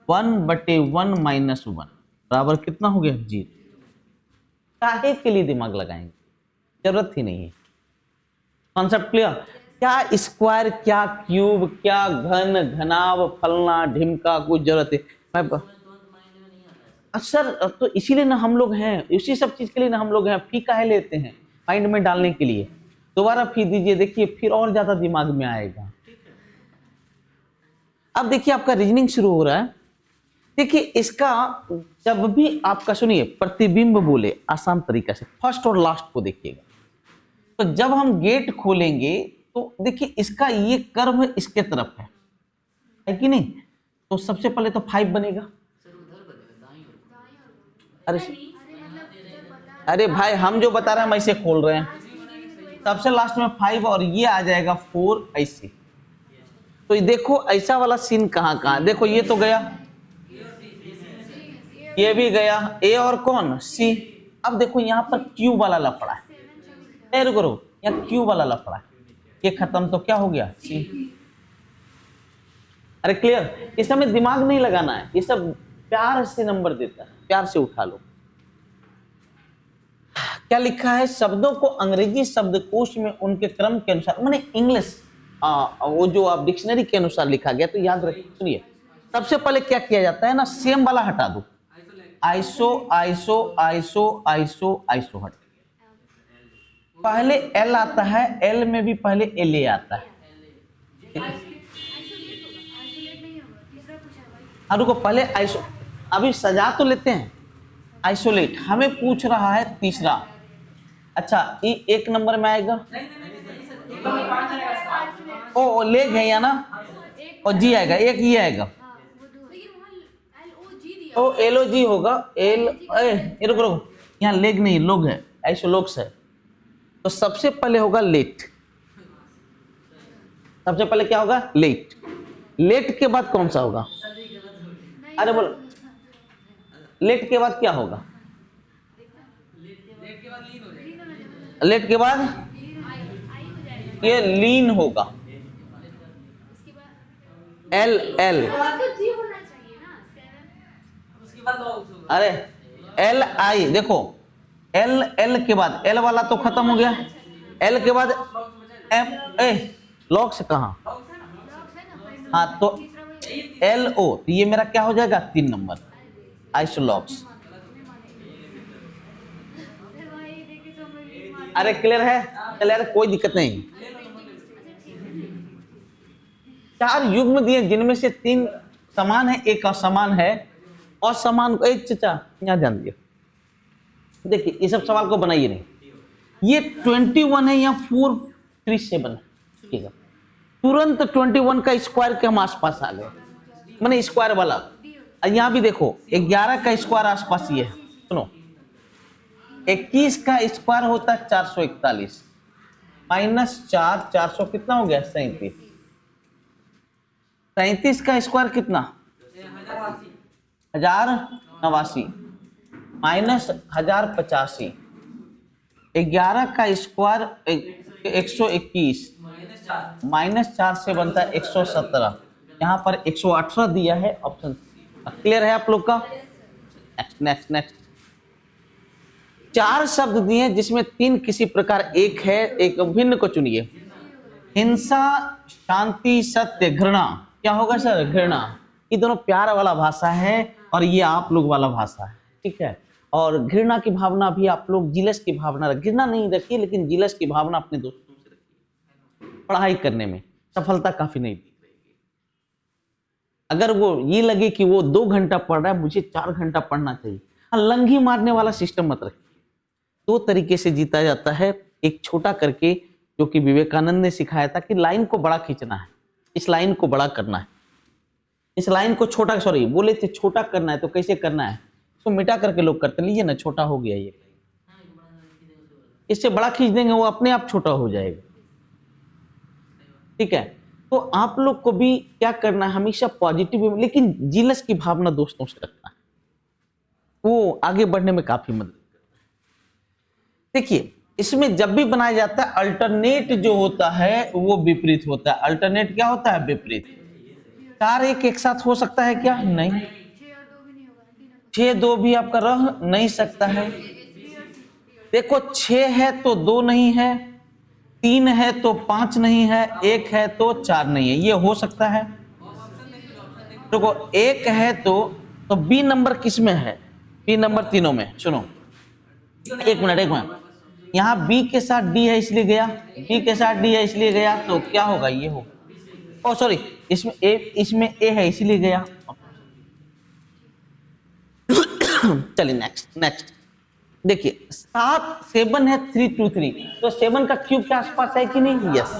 1/1 माइनस 1 बराबर कितना हो गया, 0। काहे के लिए दिमाग लगाएंगे, जरूरत ही नहीं है। Concept clear? क्या स्क्वायर, क्या क्यूब, क्या घन, घनाव, फलना ढिमका, कुछ जरूरत है सर? तो इसीलिए ना हम लोग हैं, उसी सब चीज के लिए ना हम लोग हैं। फी काहे लेते हैं, माइंड में डालने के लिए। दोबारा फी दीजिए, देखिए फिर और ज्यादा दिमाग में आएगा। अब देखिए आपका रीजनिंग शुरू हो रहा है। देखिए इसका जब भी आपका, सुनिए, प्रतिबिंब बोले आसान तरीका से, फर्स्ट और लास्ट को देखिएगा। तो जब हम गेट खोलेंगे तो देखिए इसका ये कर्व इसके तरफ है कि नहीं? तो सबसे पहले तो 5 बनेगा। अरे भाई, हम जो बता रहे हैं हम ऐसे खोल रहे हैं। सबसे लास्ट में 5 और ये आ जाएगा 4 ऐसे। तो ये देखो ऐसा वाला सीन कहाँ कहाँ, देखो ये तो गया, ये भी गया, ए और कौन, सी। अब देखो यहाँ पर क्यू वाला लफड़ा है, करो यहाँ क्यू वाला लफड़ा है, ये खत्म, तो क्या हो गया, सी। अरे क्लियर? इस समय दिमाग नहीं लगाना है, ये सब प्यार से नंबर देता है, प्यार से उठा लो। क्या लिखा है, शब्दों को अंग्रेजी शब्दकोश में उनके क्रम के अनुसार, माने इंग्लिश वो जो आप डिक्शनरी के अनुसार लिखा गया, तो याद रखिए। सुनिए, सबसे पहले क्या किया जाता है ना, सेम वाला हटा दो, iso iso iso iso iso हट, पहले एल आता है, एल में भी पहले एल ए आता है। रुको, पहले आइसो, अभी सजा तो लेते हैं। आइसोलेट हमें पूछ रहा है तीसरा। अच्छा ये एक नंबर में आएगा। ओ लेग है या ना, और जी आएगा, एक ये आएगा। ओ एल ओ जी होगा, एल ए रुको रुको, यहाँ लेग नहीं लोग है, आइसोलोग्स है। तो सबसे पहले होगा लेट, सबसे पहले क्या होगा लेट। लेट के बाद कौन सा होगा? अरे बोलो, लेट के बाद क्या होगा? लेट के बाद ये लीन होगा, एल एल, अरे एल आई देखो, एल एल के बाद एल वाला तो खत्म हो गया, एल के बाद एम ए लॉक से कहा, हाँ तो एल ओ, तो ये मेरा क्या हो जाएगा 3 नंबर आइसोलॉक्स। अरे क्लियर है, क्लियर, कोई दिक्कत नहीं। 4 युग्म दिए जिनमें से 3 समान है, एक असमान है, और समान को एक चचा यहां ध्यान दिए, देखिए ये सब सवाल को बनाइए नहीं, ये 21 है या 437 है, तुरंत 21 का स्क्वायर के हम आसपास आ गए, मैंने स्क्वायर वाला। यहां भी देखो 11 का स्क्वायर आसपास ये है, सुनो 21 का स्क्वायर होता है 441 माइनस 4, 400 कितना हो गया 37, 37 का स्क्वायर कितना 1089 माइनस 1085, 11 का स्क्वायर 121 माइनस 4 से बनता है 117, यहाँ पर 118 दिया है ऑप्शन। क्लियर है आप लोग का? Next next next. 4 शब्द दिए जिसमें 3 किसी प्रकार एक है, एक भिन्न को चुनिए। हिंसा, शांति, सत्य, घृणा, क्या होगा सर? घृणा। ये दोनों प्यार वाला भाषा है और ये आप लोग वाला भाषा है, ठीक है। और घृणा की भावना भी आप लोग, जिलस की भावना, घृणा नहीं रखिए लेकिन जिलस की भावना अपने दोस्तों से रखिए। पढ़ाई करने में सफलता काफी नहीं दी रहेगी। अगर वो ये लगे कि वो 2 घंटा पढ़ रहा है, मुझे 4 घंटा पढ़ना चाहिए, लंघी मारने वाला सिस्टम मत रखिए। 2 तरीके से जीता जाता है, एक छोटा करके जो कि विवेकानंद ने सिखाया था कि लाइन को बड़ा खींचना है, इस लाइन को बड़ा करना है, इस लाइन को छोटा, सॉरी बोले थे छोटा करना है, तो कैसे करना है? इसको मिटा करके लोग करते, लीजिए ना छोटा हो गया ये, इससे बड़ा खींच देंगे वो अपने आप छोटा हो जाएगा, ठीक है। तो आप लोग को भी क्या करना है, हमेशा पॉजिटिव, लेकिन जिलस की भावना दोस्तों से रखना है, वो आगे बढ़ने में काफी मदद करता है। देखिए इसमें जब भी बनाया जाता है अल्टरनेट जो होता है वो विपरीत होता है। अल्टरनेट क्या होता है? विपरीत। 4 एक साथ हो सकता है क्या? नहीं। 6 2 भी आपका रह नहीं सकता है। देखो 6 है तो 2 नहीं है, 3 है तो 5 नहीं है, 1 है तो 4 नहीं है, ये हो सकता है। देखो 1 है तो बी नंबर किस में है? बी नंबर तीनों में। सुनो एक मिनट, यहाँ बी के साथ डी है इसलिए गया, बी के साथ डी है इसलिए गया, तो क्या होगा? ये होगा। ओ सॉरी, इसमें ए है इसलिए गया। चलिए नेक्स्ट। देखिए 7 है 3 2 3, तो 7 का क्यूब के आसपास है कि नहीं? यस।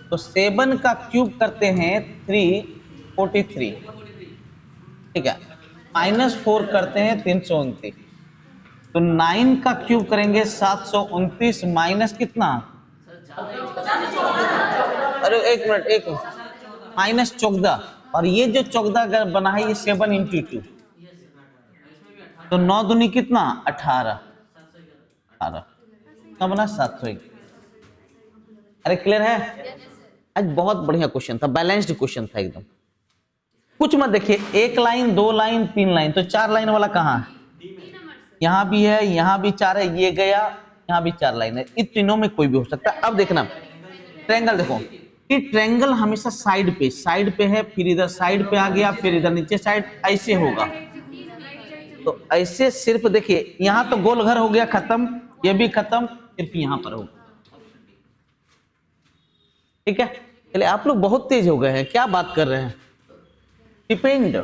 तो 7 का क्यूब करते हैं 343, ठीक है। -4 करते हैं 329, तो 9 का क्यूब करेंगे 729 माइनस कितना? अरे एक मिनट, माइनस 14, और ये जो 14 अगर बना है ये 7 × 2, तो 9 दूनी कितना? 18 बना 701। अरे क्लियर है? आज बहुत बढ़िया क्वेश्चन था, बैलेंस्ड क्वेश्चन था एकदम। कुछ मत देखिए, 1 लाइन 2 लाइन 3 लाइन, तो 4 लाइन वाला कहाँ है? यहाँ भी है, यहाँ भी 4 है, ये गया, यहाँ भी 4 लाइन है, इन तीनों में कोई भी हो सकता है। अब देखना ट्रायंगल, देखो ये ट्रायंगल हमेशा साइड पे है, फिर इधर साइड पे आ गया, फिर इधर नीचे साइड, ऐसे होगा। तो ऐसे सिर्फ देखिए, यहाँ तो गोल घर हो गया खत्म, ये भी खत्म, सिर्फ यहाँ पर होगा, ठीक है। चलिए आप लोग बहुत तेज हो गए हैं, क्या बात कर रहे हैं? डिपेंड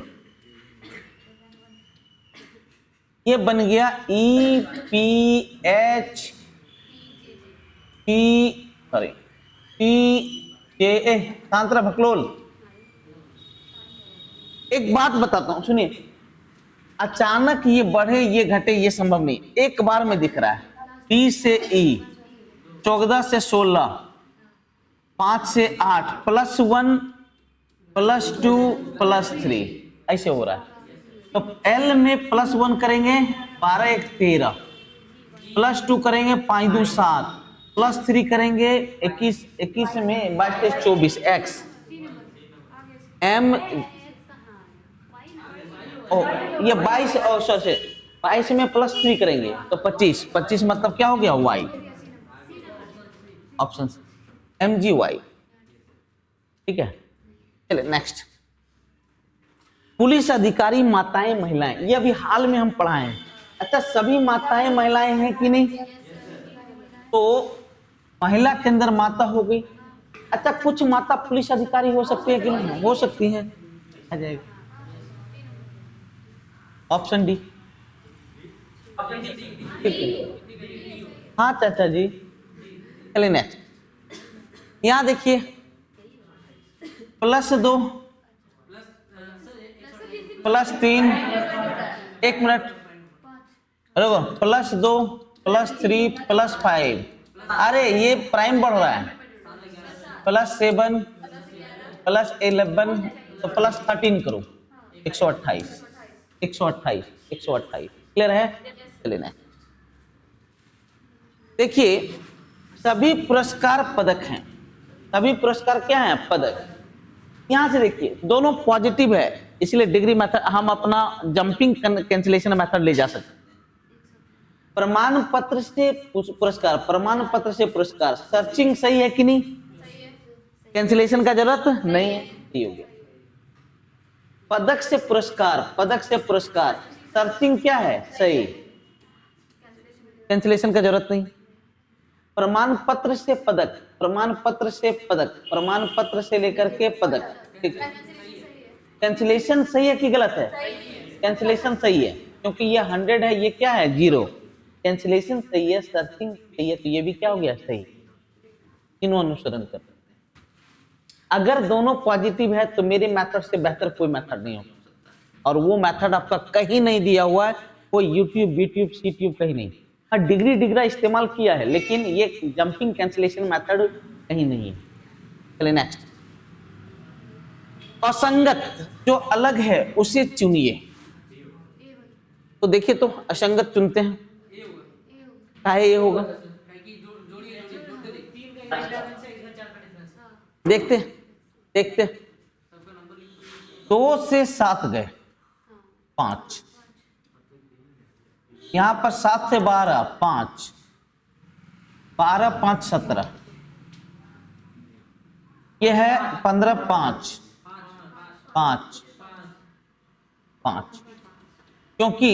ये बन गया EPH P sorry PKA Santra भकलोल। एक बात बताता हूं सुनिए, अचानक ये बढ़े ये घटे ये संभव नहीं, एक बार में दिख रहा है। T से E 14 से 16 5 से 8 +1 +2 +3 ऐसे हो रहा है। तो L में +1 करेंगे 12 1 13 +2 करेंगे 5 2 7 +3 करेंगे 21 21 में 22 24 X M ये 22 और सॉरी 22 में +3 करेंगे तो 25 25 मतलब क्या हो गया Y ऑप्शन MGY। ठीक है, चलिए नेक्स्ट। पुलिस अधिकारी माताएं महिलाएं, ये अभी हाल में हम पढ़ाए हैं। अच्छा सभी माताएं महिलाएं हैं कि नहीं? तो महिला के अंदर माता हो गई। अच्छा कुछ माता पुलिस अधिकारी हो सकती है कि नहीं? हो सकती है, आ जाएगा ऑप्शन डी। ठीक है, हाँ चाचा जी। चलिए नेक्स्ट, यहां देखिए +2 +3 1 मिनट रुको +2 +3 +5 अरे ये प्राइम बढ़ रहा है +7 +11 तो +13 करो 128 128 128 क्लियर है? चलिए ना देखिए सभी पुरस्कार पदक हैं। सभी पुरस्कार क्या हैं? पदक। यहां से देखिए दोनों पॉजिटिव है इसलिए डिग्री मेथड हम अपना जंपिंग कैंसिलेशन मेथड ले जा सकते। प्रमाण पत्र से पुरस्कार, प्रमाण पत्र से पुरस्कार, सर्चिंग सही है कि नहीं? कैंसिलेशन का जरूरत नहीं है, ये हो गया। पदक से पुरस्कार, पदक से पुरस्कार, सर्चिंग क्या है? सही, कैंसिलेशन का जरूरत नहीं। प्रमाण पत्र से पदक, प्रमाण पत्र से पदक, प्रमाण पत्र से लेकर के पदक, ठीक है। कैंसिलेशन सही है कि गलत है? कैंसिलेशन सही है क्योंकि ये 100 है, ये क्या है? 0। कैंसिलेशन सही है, सर्चिंग सही है, तो ये भी क्या हो गया? सही। तीनों अनुसरण कर। अगर दोनों पॉजिटिव है तो मेरे मेथड से बेहतर कोई मेथड नहीं हो सकता, और वो मेथड आपका कहीं नहीं दिया हुआ है, कोई यूट्यूब यूट्यूब सीट्यूब कहीं नहीं। हाँ डिग्रा इस्तेमाल किया है लेकिन ये जंपिंग कैंसिलेशन मेथड कहीं नहीं है। चलिए नेक्स्ट, असंगत जो अलग है उसे चुनिए। तो देखिए तो असंगत चुनते हैं, काहे ये होगा? देखते देखते 2 से 7 गए 5, यहां पर 7 से 12 5, 12 5 17, ये है 15 5 5 5, क्योंकि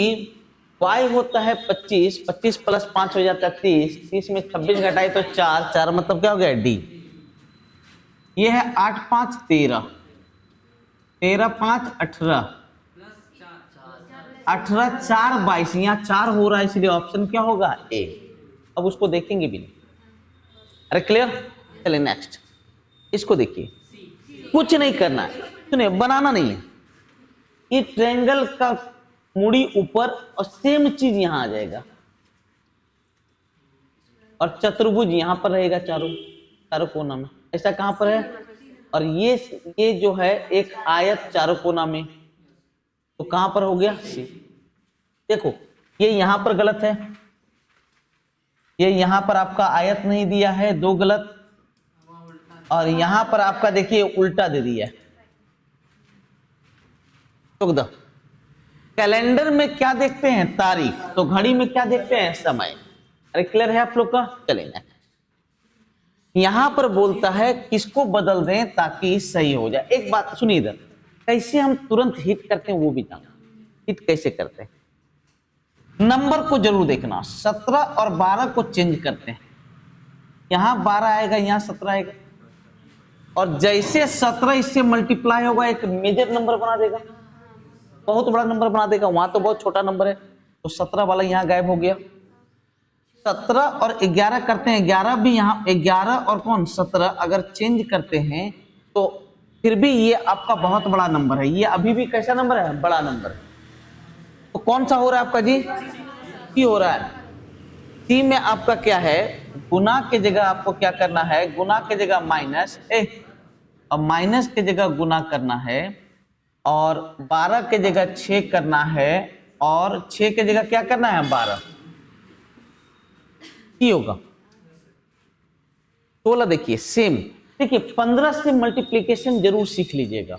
y होता है 25, 25 + 5 हो जाता है 30, 30 में 26 घटाए तो 4, 4 मतलब क्या हो गया? डी। ये है 8 5 13, 13 5 18, 18 4 22, यहाँ 4 हो रहा है इसलिए ऑप्शन क्या होगा? ए। अब उसको देखेंगे भी नहीं। अरे क्लियर? चलिए नेक्स्ट, इसको देखिए, कुछ नहीं करना है, सुनिए बनाना नहीं है। ये ट्रायंगल का मुड़ी ऊपर और सेम चीज यहां आ जाएगा, और चतुर्भुज यहां पर रहेगा चारों चारों कोना में। ऐसा कहां पर है? और ये जो है एक आयत चारों कोना में, तो कहां पर हो गया? सी। देखो ये यहां पर गलत है, ये यहां पर आपका आयत नहीं दिया है, 2 गलत, और यहां पर आपका देखिए उल्टा दे दिया है। तो कैलेंडर में क्या देखते हैं? तारीख, तो घड़ी में क्या देखते हैं? समय। अरे क्लियर है आप लोग का? चलेंगे, यहां पर बोलता है किसको बदल दें ताकि सही हो जाए। एक बात सुनिए इधर, कैसे हम तुरंत हिट करते हैं वो भी जानो। हिट कैसे करते हैं? नंबर को जरूर देखना, 17 और 12 को चेंज करते हैं, यहां 12 आएगा, यहां 17 आएगा, और जैसे 17 इससे मल्टीप्लाई होगा एक मेजर नंबर बना देगा, बहुत बड़ा नंबर बना देगा, वहां तो बहुत छोटा नंबर है। तो 17 वाला यहाँ गायब हो गया। 17 और 11 करते हैं, 11 भी यहाँ, 11 और कौन 17 अगर चेंज करते हैं तो फिर भी ये आपका बहुत बड़ा नंबर है, ये अभी भी कैसा नंबर है, बड़ा नंबर। तो कौन सा हो रहा है आपका जी, सी हो रहा है। सी में आपका क्या है, गुना के जगह आपको क्या करना है, गुना के जगह माइनस, और माइनस के जगह गुना करना है, और 12 के जगह 6 करना है, और 6 के जगह क्या करना है 12, सी होगा। 16 देखिए सेम, देखिए 15 से मल्टीप्लीकेशन जरूर सीख लीजिएगा।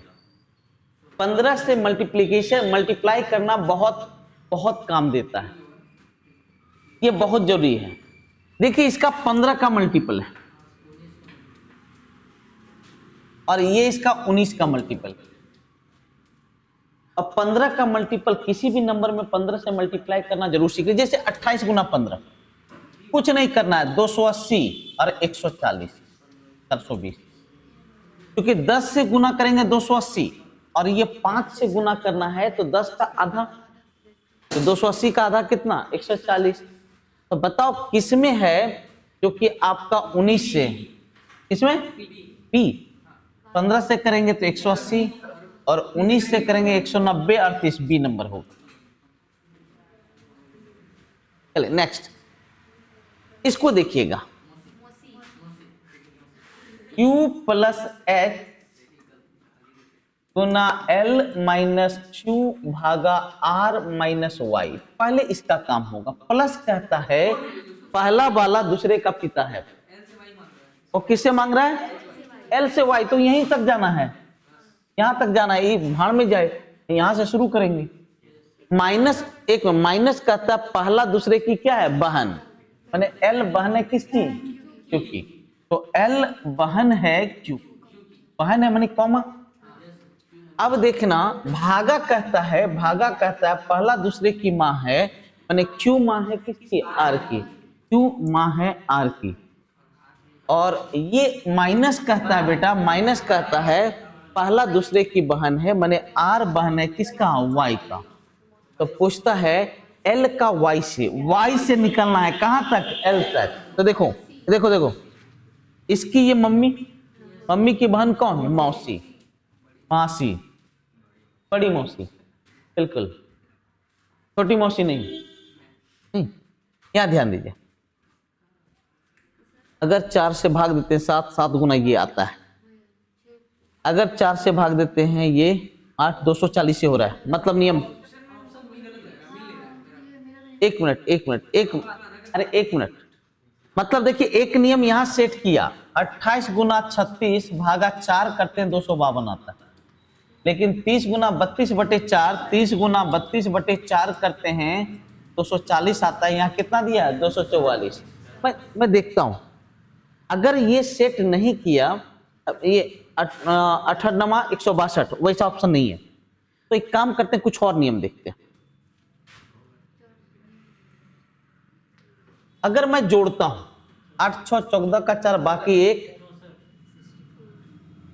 15 से मल्टीप्लीकेशन, मल्टीप्लाई करना बहुत बहुत काम देता है, ये बहुत जरूरी है। देखिए इसका 15 का मल्टीपल है और ये इसका 19 का मल्टीपल है। अब 15 का मल्टीपल किसी भी नंबर में 15 से मल्टीप्लाई करना जरूर सीखिए। जैसे 28 गुना 15, कुछ नहीं करना है, 280 और 140, 420, क्योंकि 10 से गुना करेंगे 280 और ये 5 से गुना करना है तो 10 का आधा, तो 280 का आधा कितना 140। तो बताओ किसमें है जो कि आपका 19 से, किसमें पी, 15 से करेंगे तो 180 और 19 से करेंगे 190 और 30 बी नंबर होगा। चलिए नेक्स्ट, इसको देखिएगा, Q प्लस एच गुना L माइनस Q भागा R माइनस वाई। पहले इसका काम होगा, प्लस कहता है पहला वाला दूसरे का पिता है, और किससे मांग रहा है, L से Y, तो यहीं तक जाना है, यहां तक जाना है, ये भाड़ में जाए, यहां से शुरू करेंगे। माइनस एक, माइनस कहता है पहला दूसरे की क्या है, बहन, माने L बहन है किसकी, Q की, तो L बहन है Q, बहन है माने कॉमा। अब देखना भागा कहता है, भागा कहता है पहला दूसरे की माँ है, माने Q माँ है किसकी, R की, Q माँ है R की। और ये माइनस कहता है बेटा, माइनस कहता है पहला दूसरे की बहन है, माने R बहन है किसका, Y का। तो पूछता है L का Y से निकलना है कहां तक, L तक। तो देखो देखो देखो, इसकी ये मम्मी, मम्मी की बहन कौन, मौसी, मासी, बड़ी मौसी, बिल्कुल छोटी मौसी नहीं। यहां ध्यान दीजिए, अगर 4 से भाग देते हैं 7, 7 गुना ये आता है, अगर 4 से भाग देते हैं ये 8, 240 से हो रहा है, मतलब नियम, एक मिनट, अरे एक मिनट, मतलब देखिए एक नियम यहां सेट किया, 28 गुना 36 भागा 4 करते हैं 252 आता है, लेकिन 30 गुना 32 बटे 4, 30 गुना 32 बटे 4 करते हैं 240 आता है, यहाँ कितना दिया है 244। मैं देखता हूं, अगर ये सेट नहीं किया, ये 98 162 वैसा ऑप्शन नहीं है, तो एक काम करते हैं, कुछ और नियम देखते हैं। अगर मैं जोड़ता हूं 8 6 14 का 4 बाकी 1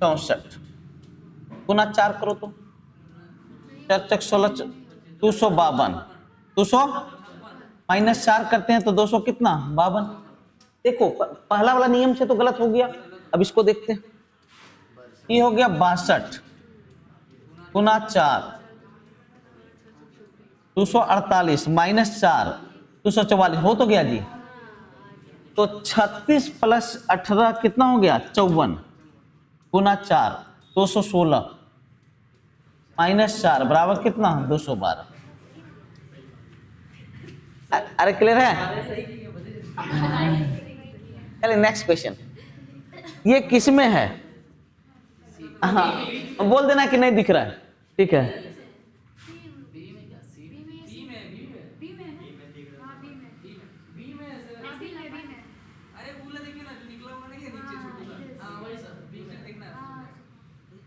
64 गुना 4 करो तो 4 चक 16 252, 200 माइनस 4 करते हैं तो 200 कितना 52। देखो पहला वाला नियम से तो गलत हो गया, अब इसको देखते हैं, ये हो गया 62 गुना 4 248 माइनस 4 244 हो तो गया जी। तो 36 प्लस 18 कितना हो गया 54 गुना 4 216 माइनस 4 बराबर कितना 212। अरे क्लियर है। चलिए नेक्स्ट क्वेश्चन, ये किस में है, हाँ बोल देना कि नहीं दिख रहा है, ठीक है।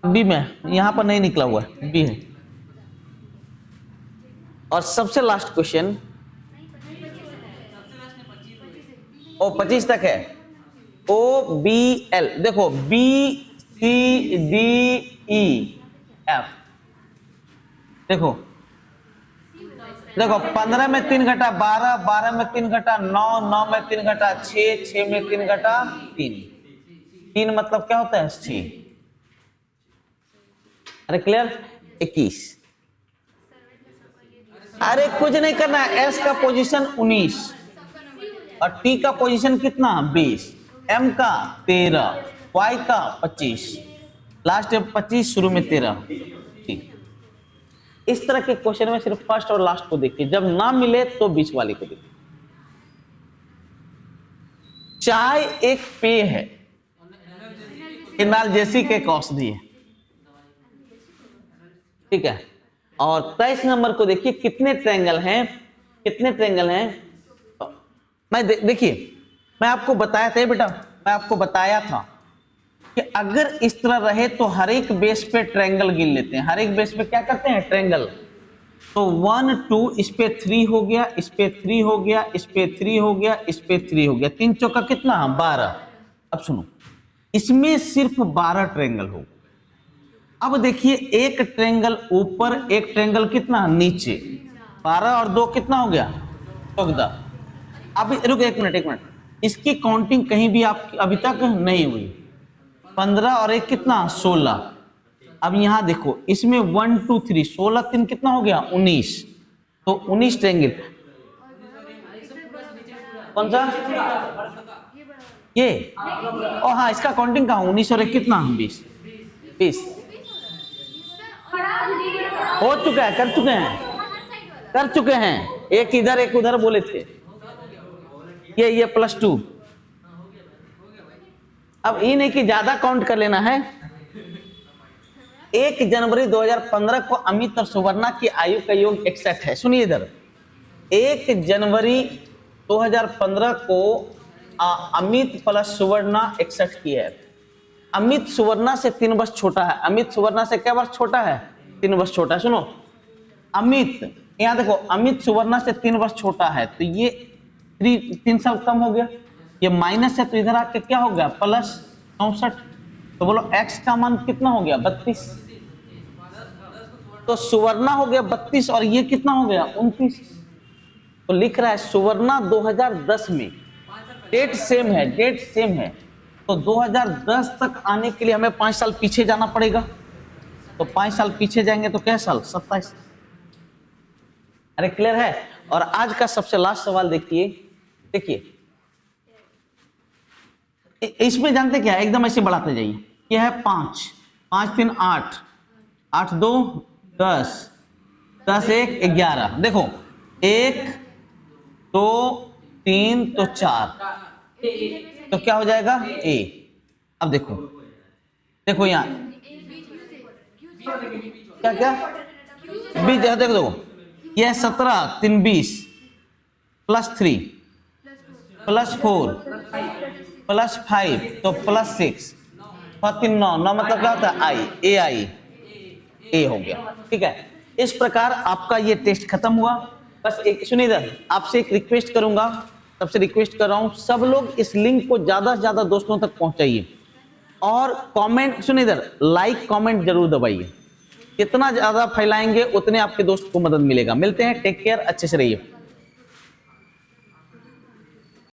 बी में, यहां पर नहीं निकला हुआ है, बी है। और सबसे लास्ट क्वेश्चन, ओ 25 तक है, ओ बी एल, देखो B C D E F, देखो देखो 15 में 3 घटा 12, 12 में 3 घटा 9, 9 में 3 घटा 6, 6 में 3 घटा 3, 3 मतलब क्या होता है 6। अरे क्लियर? 21। अरे कुछ नहीं करना है, एस का पोजीशन 19 और टी का पोजीशन कितना 20, एम का 13, वाई का 25, लास्ट में 25, शुरू में 13। इस तरह के क्वेश्चन में सिर्फ फर्स्ट और लास्ट को देखिए, जब ना मिले तो बीच वाले को देखिए। चाय एक पेय है, एनाल्जेसिक एक औषधि है, ठीक है। और 23 नंबर को देखिए, कितने ट्रायंगल हैं, कितने ट्रायंगल हैं। मैं देखिए मैं आपको बताया था बेटा, मैं आपको बताया था कि अगर इस तरह रहे तो हर एक बेस पे ट्रायंगल गिन लेते हैं, हर एक बेस पे क्या करते हैं ट्रायंगल। तो 1 2 इस पे 3 हो गया, इस पे 3 हो गया, इस पे 3 हो गया, इस पे 3 हो गया, 3 चौका कितना 12। अब सुनो, इसमें सिर्फ 12 ट्रायंगल हो। अब देखिए एक ट्रायंगल ऊपर, एक ट्रायंगल कितना नीचे, 12 और 2 कितना हो गया 14। अभी रुक एक मिनट, इसकी काउंटिंग कहीं भी आपकी अभी तक नहीं हुई। 15 और 1 कितना 16। अब यहां देखो इसमें 1 2 3, 16 3 कितना हो गया 19। तो 19 ट्रायंगल। कौन सा ये? ओ हाँ, इसका काउंटिंग कहाँ, 19 और 1 कितना 20, 20 हो चुका है, कर चुके हैं, एक इधर एक उधर बोले थे, ये +2। अब ये नहीं कि ज्यादा काउंट कर लेना है। 1 जनवरी 2015 को अमित और सुवर्णा की आयु का योग 61 है। सुनिए इधर, 1 जनवरी 2015 को अमित प्लस सुवर्णा 61 की है। अमित सुवर्णा से 3 वर्ष छोटा है। अमित सुवर्णा से क्या वर्ष छोटा है, 3 वर्ष छोटा है। सुनो अमित, यहां देखो अमित सुवर्णा से 3 वर्ष छोटा है, तो ये 3 साल कम हो गया, ये माइनस है तो इधर आके क्या हो गया +64। तो बोलो x का मान कितना हो गया 32। तो सुवर्णा हो गया 32 और ये कितना हो गया 29। तो लिख रहा है सुवर्णा 2010 में, डेट सेम है, तो 2010 तक आने के लिए हमें 5 साल पीछे जाना पड़ेगा। तो 5 साल पीछे जाएंगे तो क्या साल 27। अरे क्लियर है? और आज का सबसे लास्ट सवाल देखिए इसमें जानते क्या है, एकदम ऐसे बढ़ाते जाइए। यह है 5, 5 3 8, 8 2 10, 10 1 11। देखो 1 2 3 तो 4, तो क्या हो जाएगा A। अब देखो यहाँ क्या बीच देखो यह 17 3 20 +3 +4 +5 तो +6 और 3 9 9 मतलब क्या होता है A हो गया। ठीक है, इस प्रकार आपका ये टेस्ट खत्म हुआ। बस एक सुनिए इधर, आपसे एक रिक्वेस्ट करूंगा, सबसे रिक्वेस्ट कर रहा हूं, सब लोग इस लिंक को ज्यादा से ज्यादा दोस्तों तक पहुंचाइए और कमेंट, सुनिए इधर, लाइक कमेंट जरूर दबाइए। जितना ज्यादा फैलाएंगे उतने आपके दोस्त को मदद मिलेगा। मिलते हैं, टेक केयर, अच्छे से रहिए।